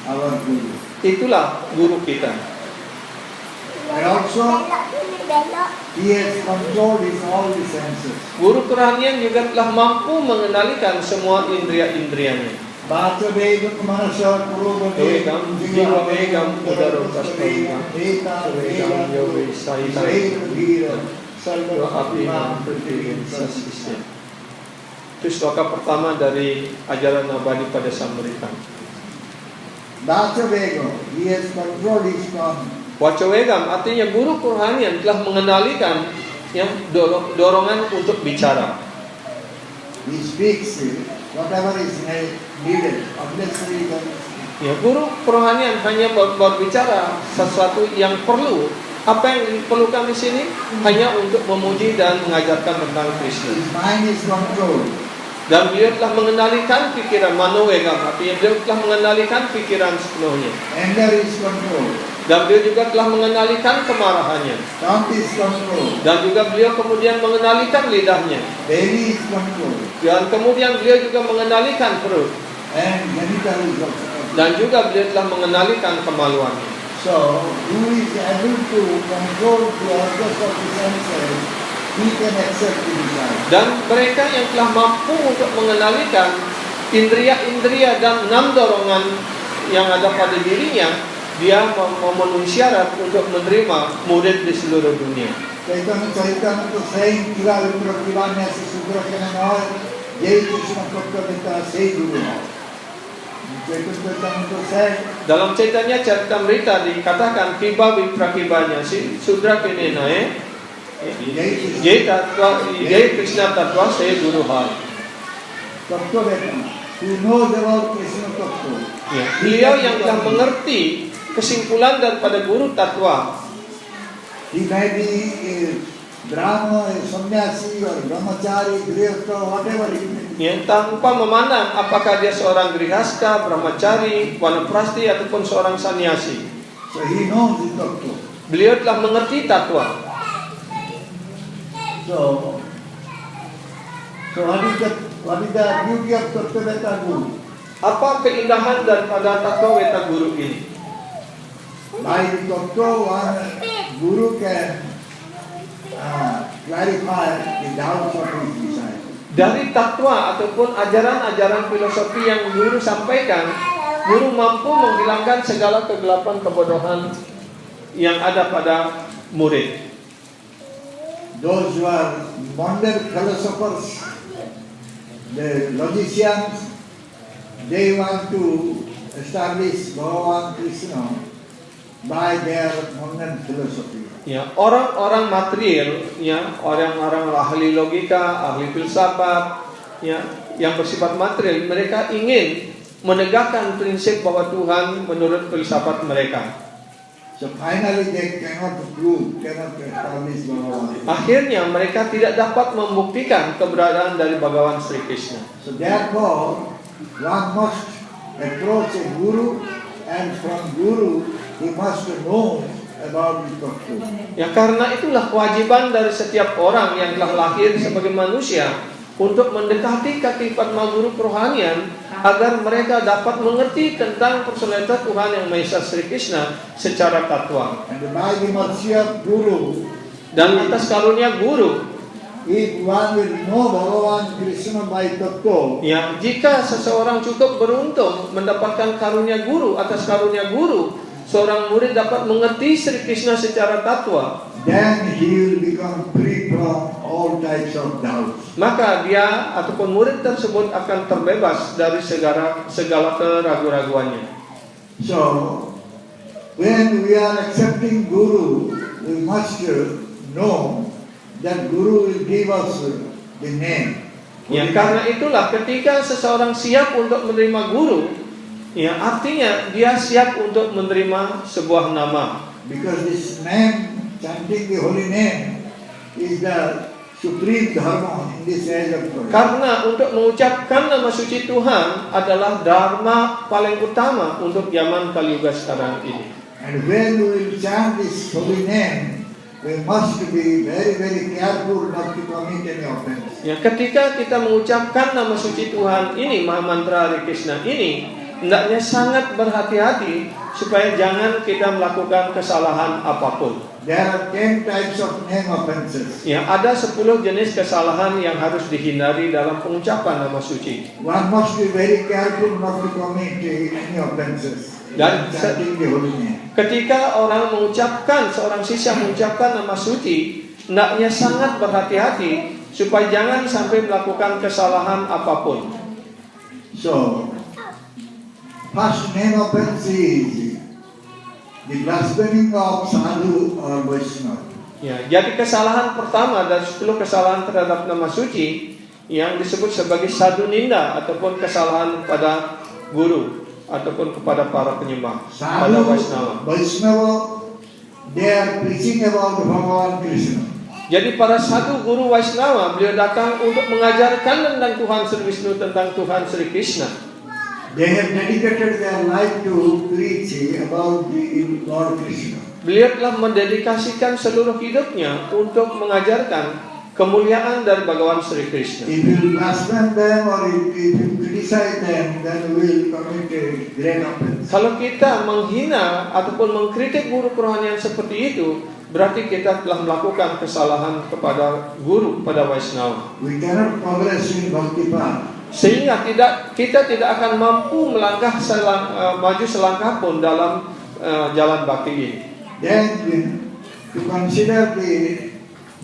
our guru. Itulah guru kita. And also, he has controlled his all the senses. Guru kerohanian juga telah mampu mengendalikan semua indria-indrianya. Batra Veda Manasa Kurubhate Vegam Jiva Vegam Udaro Tasmaya Veda Vegam Yogi Sahita Veda Sarva Abhima Prativin Sasisya. Itu sloka pertama dari ajaran Nabadi pada Samrita. Batra Veda, he has controlled his tongue. Wacawegam artinya guru kerohanian telah mengendalikan dorongan untuk bicara. He speaks whatever is needed. Obviously, Ya, guru kerohanian hanya berbicara sesuatu yang perlu. Apa yang diperlukan di sini hanya untuk memuji dan mengajarkan tentang Krishna. his mind is controlled. Dan beliau telah mengendalikan pikiran manowegam, artinya beliau telah mengendalikan pikiran sepenuhnya. Anger is controlled. Dan beliau juga telah mengendalikan kemarahannya. Tongue is controlled. Dan juga beliau kemudian mengendalikan lidahnya. Belly is controlled. Dan kemudian beliau juga mengendalikan perut. And genital is also controlled. Dan juga beliau telah mengendalikan kemaluannya. So, who is able to control the organs of the senses, he can accept the desire. Dan mereka yang telah mampu untuk mengendalikan indria-indria dan 6 dorongan yang ada pada dirinya, dia memenuhi syarat untuk menerima murid di seluruh dunia. Chaitanya to saying Kira Vipra Kivanya Sudra Kananoy Jai Krishna Prabhupata Say Guru. Chaitanya to say Dalam Chaitanya Charitamrita dikatakan Kiba Viprakibanya si Sudra Kenenae Jai Krishna Tattva Say Guru Hai. Tattva Vedana, who knows about Krishna Tattva. Ya, beliau yang telah mengerti kesimpulan daripada guru tatwa. He may be a Brahma, a sannyasi, or brahmachari, grihastha, whatever he may be. Ya, tanpa memandang apakah dia seorang grihasta, brahmachari, wanaprasti ataupun seorang sannyasi. So he knows the tattva. Beliau telah mengerti tatwa. So what is the beauty of Tattva Guru? Apa keindahan daripada tatwa weta guru ini? By the Tattva, one Guru can clarify the doubts of his disciples. Dari tatwa ataupun ajaran-ajaran filosofi yang guru sampaikan, guru mampu menghilangkan segala kegelapan kebodohan yang ada pada murid. Those who are modern philosophers, the logicians, they want to establish Bhagavan Krishna by their modern philosophy. Ya, orang-orang material, ya, orang-orang ahli logika, ahli filsafat, ya, yang bersifat material, mereka ingin menegakkan prinsip bahwa Tuhan menurut filsafat mereka. So finally they cannot establish Bhagavan. Akhirnya mereka tidak dapat membuktikan keberadaan dari Bhagawan Sri Krishna. So therefore, one must approach a guru, and from guru he must know about the Tattva. Ya, karena itulah kewajiban dari setiap orang yang telah lahir sebagai manusia untuk mendekati kaki Padma Guru kerohanian agar mereka dapat mengerti tentang personalitas Tuhan yang Maha Esa Sri Krishna secara tatwa. And by the mercy of guru, Dan atas karunia guru, if one will know Bhagavan Krishna by Tattva, ya, jika seseorang cukup beruntung mendapatkan karunia guru, atas karunia guru, seorang murid dapat mengerti Sri Krishna secara tatwa, then he will become free from all types of doubts. maka dia ataupun murid tersebut akan terbebas dari segala keraguan-raguannya. So, when we are accepting guru, we must know that guru will give us the name. Ya, karena itulah ketika seseorang siap untuk menerima guru, ya, artinya dia siap untuk menerima sebuah nama. Because this name, chanting the holy name, is the supreme dharma in this age of Kali. Karena untuk mengucapkan nama suci Tuhan adalah dharma paling utama untuk zaman Kali Yuga sekarang ini. And when we will chant this holy name, we must be very, very careful not to commit any offense. Ya, ketika kita mengucapkan nama suci Tuhan ini, Maha Mantra Hare Krishna ini, hendaknya sangat berhati-hati supaya jangan kita melakukan kesalahan apapun. There are 10 types of name offenses. Ya, ada 10 jenis kesalahan yang harus dihindari dalam pengucapan nama suci. One must be very careful not to commit any offenses Dan in chanting the holy name. ketika seorang sisya mengucapkan nama suci, hendaknya sangat berhati-hati supaya jangan sampai melakukan kesalahan apapun. So, first name offense is the blaspheming of sadhu or Vaishnava. Ya, jadi kesalahan pertama dari 10 kesalahan terhadap nama suci yang disebut sebagai sadhu ninda ataupun kesalahan pada guru ataupun kepada para penyembah, pada Sadhu, Vaishnava. Vaishnava, they are preaching about Bhagavan Krishna. Jadi para sadhu guru Vaishnava, beliau datang untuk mengajarkan tentang Tuhan Sri Vishnu, tentang Tuhan Sri Krishna. They have dedicated their life to preach about the Lord Krishna. Beliau telah mendedikasikan seluruh hidupnya untuk mengajarkan kemuliaan dari Bhagawan Sri Krishna. If you blaspheme them or if you criticize them, then we will commit a great offense. Kalau kita menghina ataupun mengkritik guru kerohanian seperti itu, berarti kita telah melakukan kesalahan kepada guru, pada Vaishnava. We cannot progress in bhakti path. Sehingga kita tidak akan mampu melangkah maju selangkah pun dalam jalan bakti ini. Then to consider the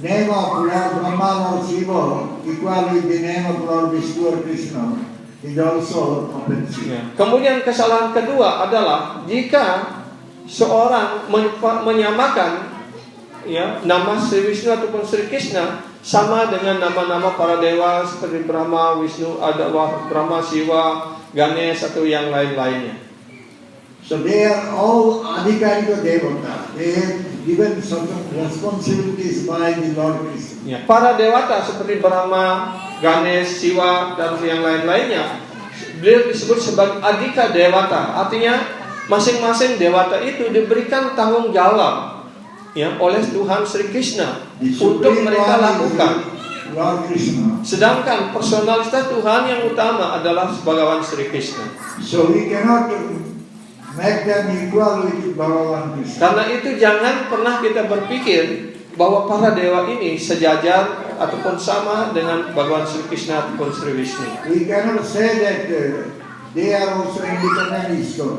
name of Lord Brahma or Shiva equal with the name of Lord Vishnu or Krishna is also offensive. Ya. Kemudian kesalahan kedua adalah jika seorang menyamakan, ya, nama Sri Vishnu ataupun Sri Krishna sama dengan nama-nama para dewa seperti Brahma, Vishnu, Brahma, Shiva, Ganesh atau yang lain-lainnya. So they are all Adhikarika Devata. They have given certain responsibilities by the Lord Krishna. Ya, para dewata seperti Brahma, Ganesh, Shiva dan yang lain-lainnya, beliau disebut sebagai Adhika Dewata. Artinya masing-masing dewata itu diberikan tanggung jawab, ya, oleh Tuhan Sri Krishna The untuk Supreme mereka Lord lakukan. is Lord Krishna. Sedangkan personalitas Tuhan yang utama adalah Bhagawan Sri Krishna. So we cannot make them equal with Bhagavan Krishna. Karena itu jangan pernah kita berpikir bahwa para dewa ini sejajar ataupun sama dengan Bhagawan Sri Krishna ataupun Sri Vishnu. We cannot say that they are also independent Ishwar.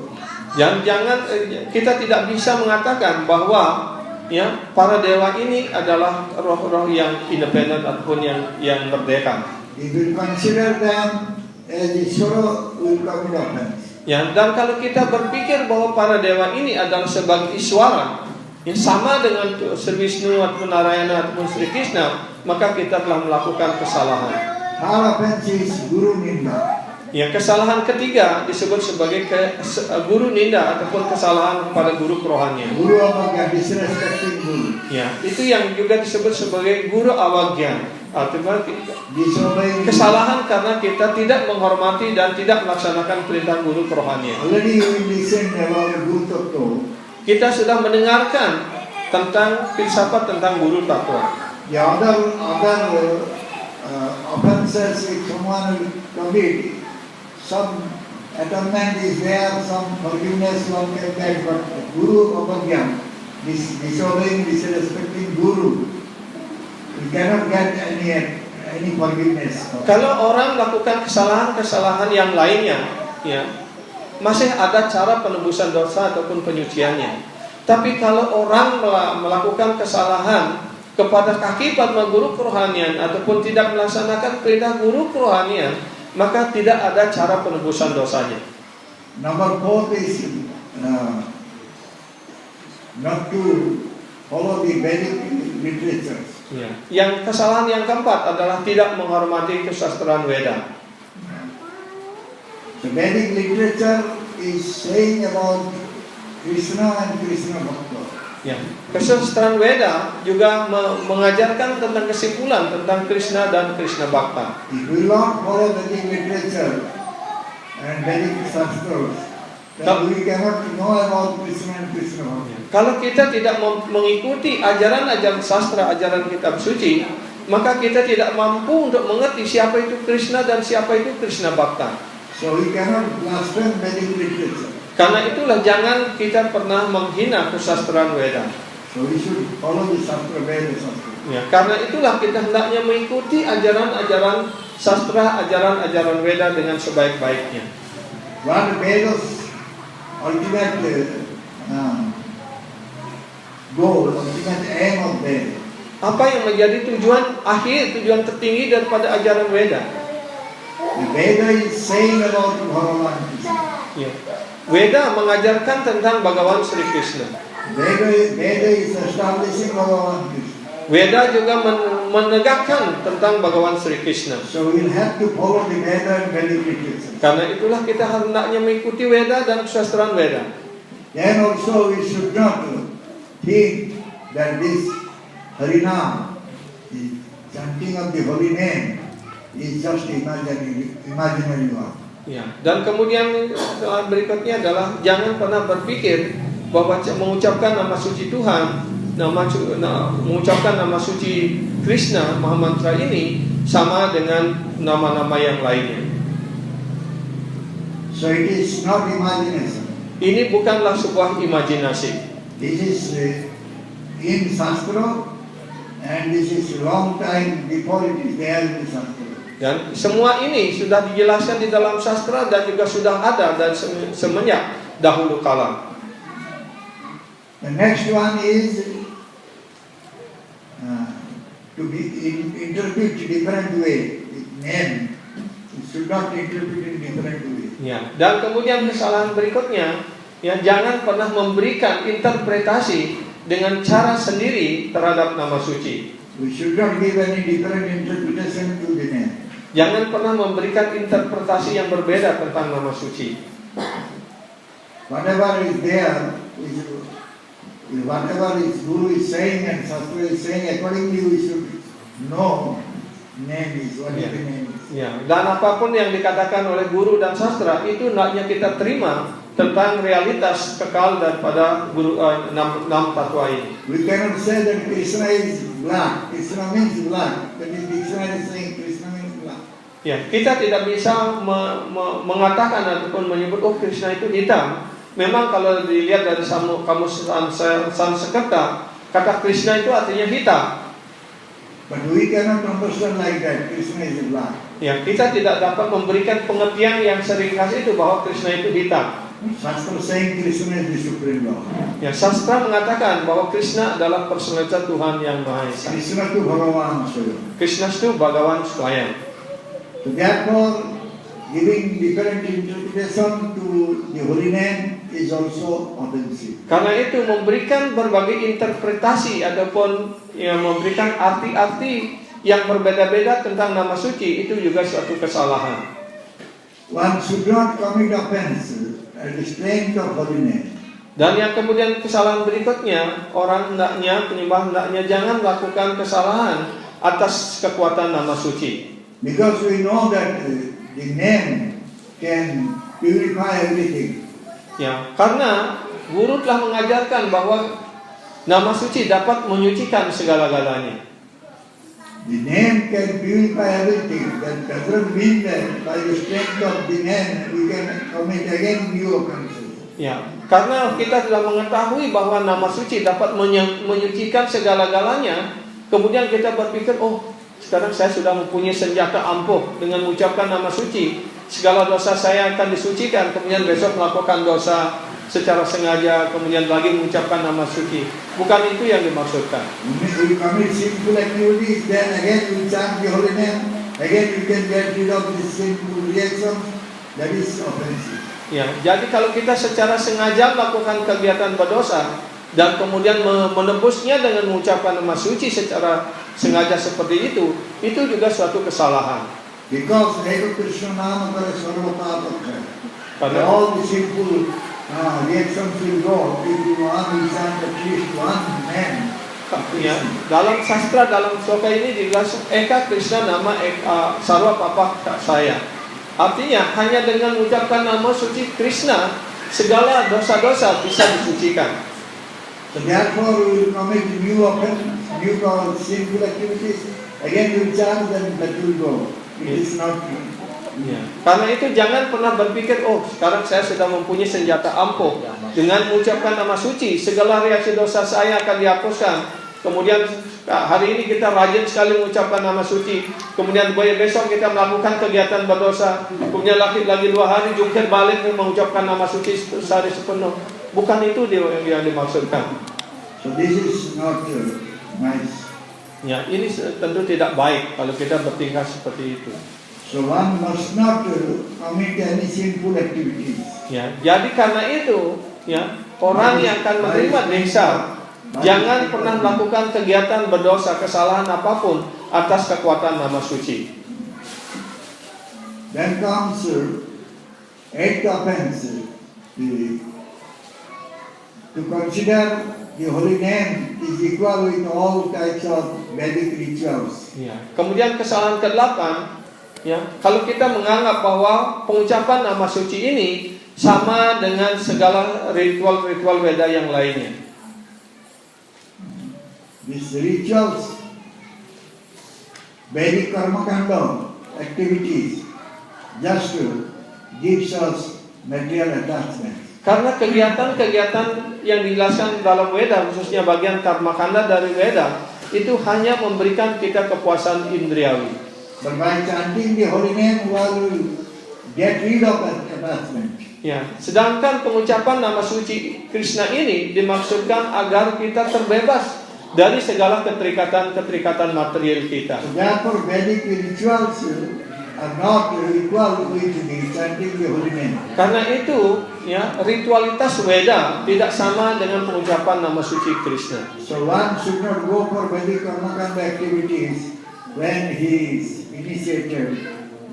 Jangan kita tidak bisa mengatakan bahwa, ya, para dewa ini adalah roh-roh yang independen ataupun yang merdeka. If we consider them as Ishwara, we will commit offense. Ya, dan kalau kita berpikir bahwa para dewa ini adalah sebagai iswara yang sama dengan Sri Vishnu ataupun Narayana ataupun Sri Krishna, maka kita telah melakukan kesalahan. Our offense is Guru Ninda. Ya, kesalahan ketiga disebut sebagai guru ninda ataupun kesalahan kepada guru kerohanian. Guru Avagya, disrespecting guru. Ya, itu yang juga disebut sebagai guru awagya. Artinya Disobeying. kesalahan karena kita tidak menghormati dan tidak melaksanakan perintah guru kerohanian. Already we listened about Guru Tattva. Kita sudah mendengarkan tentang filsafat tentang guru takwa. The other offenses which someone will commit, some atonement is there, some forgiveness one can get, but Guru Avagya, disobeying, disrespecting Guru, we cannot get any forgiveness. Kalau orang melakukan kesalahan-kesalahan yang lainnya, ya, masih ada cara penebusan dosa ataupun penyuciannya. Tapi kalau orang melakukan kesalahan kepada kaki padma guru kerohanian ataupun tidak melaksanakan perintah guru kerohanian, maka tidak ada cara penebusan dosanya. Number 4 is not to follow the Vedic literature. Ya. Yang kesalahan yang keempat adalah tidak menghormati kesastraan Weda. The Vedic literature is saying about Krishna and Krishna Bhakta. Ya. Kesastraan Weda juga mengajarkan tentang kesimpulan tentang Krishna dan Krishna Bhakta. If we will not follow Vedic literature and Vedic Shastras, then we cannot know about Krishna and Krishna Bhakta. Kalau kita tidak mengikuti ajaran-ajaran sastra, ajaran kitab suci, maka kita tidak mampu untuk mengerti siapa itu Krishna dan siapa itu Krishna Bhakta. So we cannot blaspheme Vedic literature. Karena itulah jangan kita pernah menghina kesastraan Weda. So we should follow the Shastra, Veda Shastra. Ya, karena itulah kita hendaknya mengikuti ajaran-ajaran sastra, ajaran-ajaran Weda dengan sebaik-baiknya. What Veda's ultimate goal, ultimate aim of Veda? Apa yang menjadi tujuan akhir, tujuan tertinggi daripada ajaran Weda? The Veda is saying about Bhagavan Krishna. Ya. Weda mengajarkan tentang Bhagawan Sri Krishna. Veda is establishing Bhagavan Krishna. Weda juga menegakkan tentang Bhagawan Sri Krishna. So we will have to follow the Veda and Vedic literature. Karena itulah kita hendaknya mengikuti Weda dan kesastraan Weda. Then also we should not think that this Harinam, the chanting of the holy name, is just imaginary one. Ya. Dan kemudian berikutnya adalah jangan pernah berpikir bahwa mengucapkan nama suci Tuhan, mengucapkan nama suci Krishna Mahamantra ini sama dengan nama-nama yang lainnya. So it is not imagination. Ini bukanlah sebuah imajinasi. This is in Shastra, and this is long time before it is there in the Shastra. Dan semua ini sudah dijelaskan di dalam sastra dan juga sudah ada dan semenjak dahulu kala. The next one is to be interpret different way. Name it should not interpret in different way. Ya. Dan kemudian kesalahan berikutnya, ya, jangan pernah memberikan interpretasi dengan cara sendiri terhadap nama suci. We should not give any different interpretation to the name. Jangan pernah memberikan interpretasi yang berbeda tentang nama suci. Whatever is there, whatever is Guru is saying and Shastra is saying, accordingly we should know name is what the name is. Ya, dan apapun yang dikatakan oleh guru dan sastra itu hendaknya kita terima tentang realitas kekal daripada guru enam tatwa ini. We cannot say that Krishna is black. Krishna means black. That is, Krishna is saying Krishna means black. Ya, kita tidak bisa mengatakan ataupun menyebut Krishna itu hitam. Memang kalau dilihat dari kamus Sanskerta, kata Krishna itu artinya hitam. But we cannot understand like that. Krishna is black. Ya, kita tidak dapat memberikan pengertian yang seringkas itu bahwa Krishna itu hitam. Shastra saying Krishna is the supreme Lord. Ya, sastra mengatakan bahwa Krishna adalah personalitas Tuhan yang Maha Esa. Krishna tu Bhagavan Swayam. Krishna itu Bhagawan Swayam. So therefore, giving different interpretation to the holy name is also offensive. Karena itu memberikan berbagai interpretasi ataupun yang memberikan arti-arti yang berbeda-beda tentang nama suci itu juga suatu kesalahan. one should not commit offense at the strength of holy name. Dan yang kemudian kesalahan berikutnya, orang hendaknya, penyembah hendaknya jangan melakukan kesalahan atas kekuatan nama suci. Because we know that the name can purify everything. Ya, karena guru telah mengajarkan bahwa nama suci dapat menyucikan segala-galanya. The name can purify everything. That doesn't mean that by the strength of the name we can commit again new offenses. Ya, karena kita sudah mengetahui bahwa nama suci dapat menyucikan segala-galanya, kemudian kita berpikir, oh, sekarang saya sudah mempunyai senjata ampuh dengan mengucapkan nama suci, segala dosa saya akan disucikan, kemudian besok melakukan dosa secara sengaja, kemudian lagi mengucapkan nama suci. Bukan itu yang dimaksudkan. You commit sinful activities, then again you chant the holy name, again you can get rid of this sinful reaction. That is offensive. Ya, jadi kalau kita secara sengaja melakukan kegiatan berdosa dan kemudian menebusnya dengan mengucapkan nama suci secara sengaja seperti itu juga suatu kesalahan. Because Hare Krishna Nama Kara Sarva Papakha. Karena All the sinful reactions will go if you only chant at least one name. ya, dalam sastra, dalam sloka ini dijelaskan Eka Krishna Nama Sarva Papakha saya. Artinya hanya dengan mengucapkan nama suci Krishna segala dosa-dosa bisa disucikan. So therefore we will commit new offense, new sinful activities. Again you chant, then that will go. It is not true. Ya. Karena itu jangan pernah berpikir, oh sekarang saya sudah mempunyai senjata ampuh, dengan mengucapkan nama suci segala reaksi dosa saya akan dihapuskan. Kemudian hari ini kita rajin sekali mengucapkan nama suci, kemudian besok kita melakukan kegiatan berdosa, kemudian lagi 2 hari jungkir balik mengucapkan nama suci sehari sepenuh. Bukan itu yang dimaksudkan. So this is not nice. Ya, ini tentu tidak baik kalau kita bertingkah seperti itu. So one must not commit any sinful activities. Ya, jadi karena itu, ya, orang yang akan menerima diksa jangan pernah melakukan kegiatan berdosa, kesalahan apapun atas kekuatan nama suci. Then comes eighth offense, to consider the holy name is equal with all types of Vedic rituals. Ya. Kemudian kesalahan ke-8, ya, kalau kita menganggap bahwa pengucapan nama suci ini sama dengan segala ritual-ritual Weda yang lainnya. These rituals, Vedic karma kanda activities, just gives us material attachment. Karena kegiatan-kegiatan yang dijelaskan dalam Weda, khususnya bagian karma kanda dari Weda, itu hanya memberikan kita kepuasan indriawi. But by chanting the holy name, one will get rid of that attachment. Ya, sedangkan pengucapan nama suci Krishna ini dimaksudkan agar kita terbebas dari segala keterikatan material kita. So therefore, Vedic rituals are not equal with the chanting the holy name. Karena itu, ya, ritualitas Weda tidak sama dengan pengucapan nama suci Krishna. So one should not go for Vedic karma kanda activities when he is initiated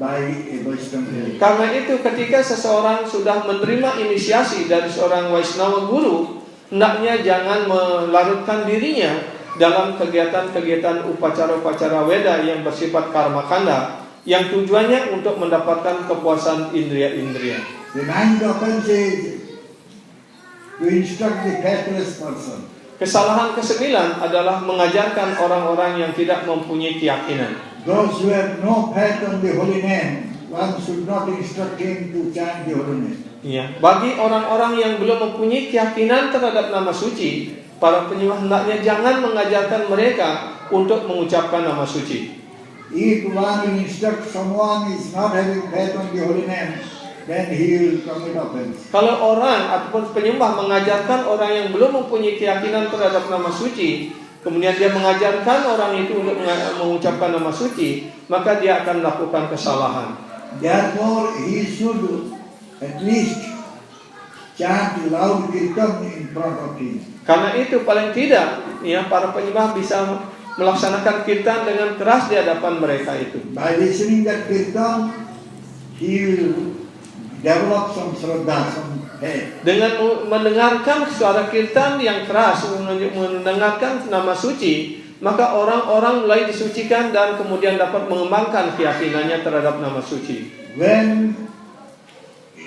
by a Vaishnava. Karena itu, ketika seseorang sudah menerima inisiasi dari seorang Vaishnava guru, hendaknya jangan melarutkan dirinya dalam kegiatan-kegiatan upacara-upacara Weda yang bersifat karma kanda, yang tujuannya untuk mendapatkan kepuasan indria-indria. The ninth offense is to instruct the faithless person. Kesalahan ke-9 adalah mengajarkan orang-orang yang tidak mempunyai keyakinan. Those who have no faith on the holy name, one should not instruct him to chant the holy name. Ya, bagi orang-orang yang belum mempunyai keyakinan terhadap nama suci, para penyembah hendaknya jangan mengajarkan mereka untuk mengucapkan nama suci. If one instructs someone is not having faith on the holy name, then he will commit offense. Kalau orang ataupun penyembah mengajarkan orang yang belum mempunyai keyakinan terhadap nama suci, kemudian dia mengajarkan orang itu untuk mengucapkan nama suci, maka dia akan melakukan kesalahan. Therefore, he should at least chant loud kirtan in front of him. Karena itu paling tidak, ya, para penyembah bisa melaksanakan kirtan dengan keras di hadapan mereka itu. By listening that kirtan, he will develop some shraddha, some faith. Dengan mendengarkan suara kirtan yang keras, mendengarkan nama suci, maka orang-orang mulai disucikan dan kemudian dapat mengembangkan keyakinannya terhadap nama suci. When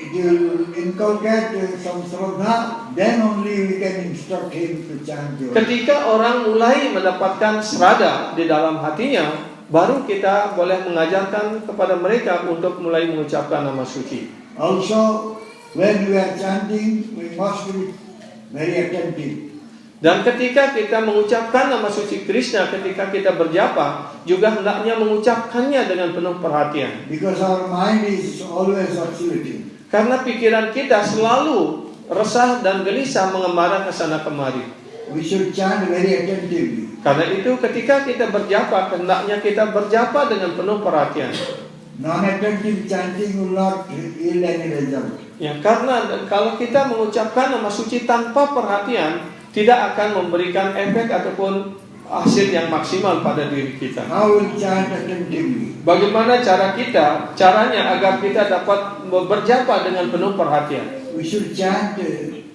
you inculcate some shraddha, then only we can instruct him to chant your name. Ketika orang mulai mendapatkan serada di dalam hatinya, baru kita boleh mengajarkan kepada mereka untuk mulai mengucapkan nama suci. Also, when we are chanting, we must be very attentive. Dan ketika kita mengucapkan nama suci Krishna, ketika kita berjapa, juga hendaknya mengucapkannya dengan penuh perhatian. Because our mind is always oscillating. Karena pikiran kita selalu resah dan gelisah mengembara ke sana kemari. We should chant very attentively. Karena itu ketika kita berjapa, hendaknya kita berjapa dengan penuh perhatian. Non-attentive chanting will not yield any result. Ya, karena kalau kita mengucapkan nama suci tanpa perhatian, tidak akan memberikan efek ataupun hasil yang maksimal pada diri kita. How will chant attentively? Bagaimana caranya agar kita dapat berjapa dengan penuh perhatian? We should chant in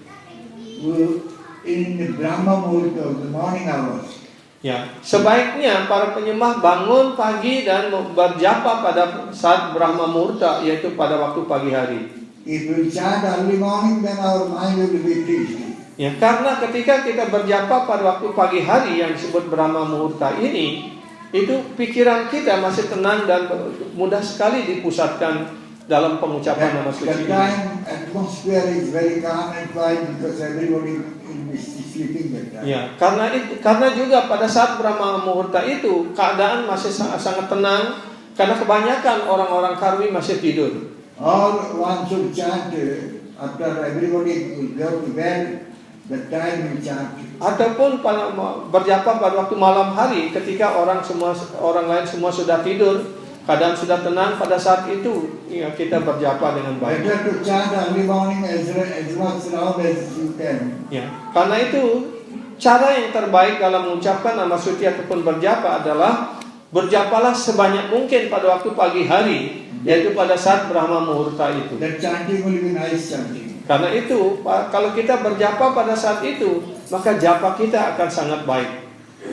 the Brahma Muhurta, the morning hours. Ya, sebaiknya para penyembah bangun pagi dan berjapa pada saat Brahma Muhurta, yaitu pada waktu pagi hari. If we chant early morning, then our mind will be peaceful. Ya, karena ketika kita berjapa pada waktu pagi hari yang disebut Brahma Muhurta ini, itu pikiran kita masih tenang dan mudah sekali dipusatkan dalam pengucapan nama suci That ini. time atmosphere is very calm and quiet because everybody will be sleeping that time. Ya, karena juga pada saat Brahma Muhurta itu keadaan masih sangat tenang karena kebanyakan orang-orang Karwi masih tidur. Or one should chant after everybody will go to bed, the time we chant. Ataupun berjapa pada waktu malam hari ketika orang lain semua sudah tidur, keadaan sudah tenang, pada saat itu ya, kita berjapa dengan baik. Better to chant early morning as much loud as you can. Ya, karena itu cara yang terbaik dalam mengucapkan nama suci ataupun berjapa adalah berjapalah sebanyak mungkin pada waktu pagi hari, yaitu pada saat Brahma Muhurta itu. That chanting will be nice chanting. Karena itu kalau kita berjapa pada saat itu, maka japa kita akan sangat baik.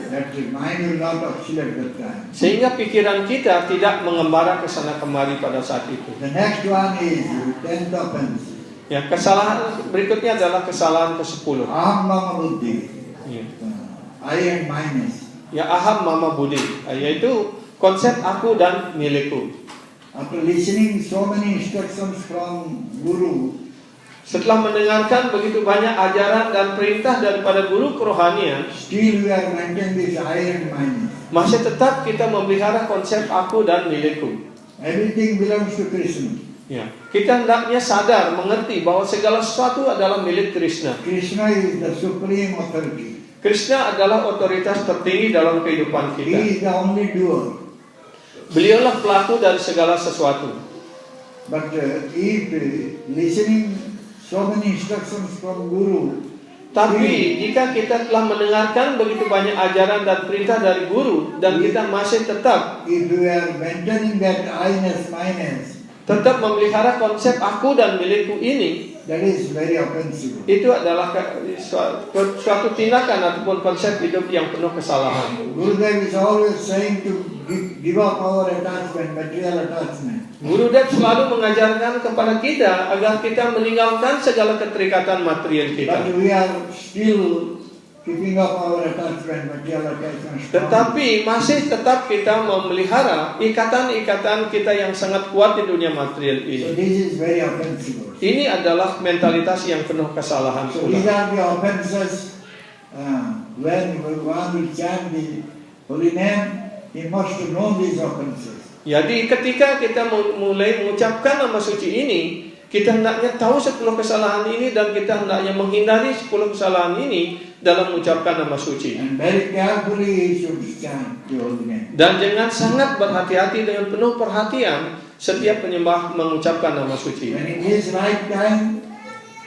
That the mind will not oscillate that time. Sehingga pikiran kita tidak mengembara ke sana kemari pada saat itu. The next one is 10th offense. Ya, kesalahan berikutnya adalah kesalahan ke-10. Aham mama buddhi. Ya. I and minus. Ya, aham mama budi, yaitu konsep aku dan milikku. After listening so many instructions from Guru, Setelah mendengarkan begitu banyak ajaran dan perintah daripada guru kerohanian, still we are maintaining this I and minus. masih tetap kita memelihara konsep aku dan milikku. Everything belongs to Krishna. Ya, kita hendaknya sadar, mengerti bahwa segala sesuatu adalah milik Krishna. Krishna is the supreme authority. Krishna adalah otoritas tertinggi dalam kehidupan He kita. is the only doer. Beliaulah pelaku dari segala sesuatu. But if listening so many instructions from Guru, Tapi jika kita telah mendengarkan begitu banyak ajaran dan perintah dari guru, dan kita masih tetap if we are maintaining that I-ness, minus, tetap memelihara konsep aku dan milikku ini, that is very offensive. itu adalah suatu tindakan ataupun konsep hidup yang penuh kesalahan. Gurudev is always saying to give up our attachment, material attachment. Gurudev selalu mengajarkan kepada kita agar kita meninggalkan segala keterikatan material kita. But we are still keeping up our attachment, material attachment. Tetapi masih tetap kita memelihara ikatan-ikatan kita yang sangat kuat di dunia material So ini. this is very offensive. Ini adalah mentalitas yang penuh kesalahan So these pula. are the offenses. When one will chant the holy name, he must know these offenses. Jadi ketika kita mulai mengucapkan nama suci ini, kita hendaknya tahu 10 kesalahan ini dan kita hendaknya menghindari 10 kesalahan ini dalam mengucapkan nama suci. And very carefully he should chant the holy name. Dan jangan sangat berhati-hati dengan penuh perhatian setiap penyembah mengucapkan nama suci. When in his right time,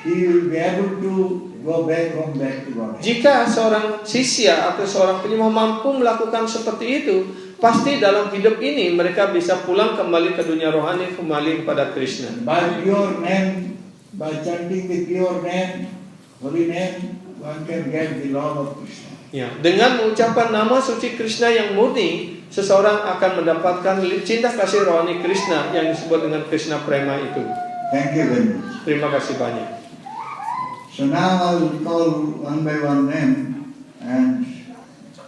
he will be able to go back to God. Jika seorang sisya atau seorang penyembah mampu melakukan seperti itu, pasti dalam hidup ini mereka bisa pulang kembali ke dunia rohani, kembali kepada Krishna. By pure name, by chanting the pure name, holy name, one can get the love of Krishna. Ya, dengan mengucapkan nama suci Krishna yang murni, seseorang akan mendapatkan cinta kasih rohani Krishna yang disebut dengan Krishna Prema itu. Thank you very much. Terima kasih banyak. So now I will call one by one name, and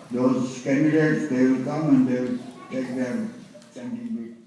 those candidates, they will come and they will take their chanting bit.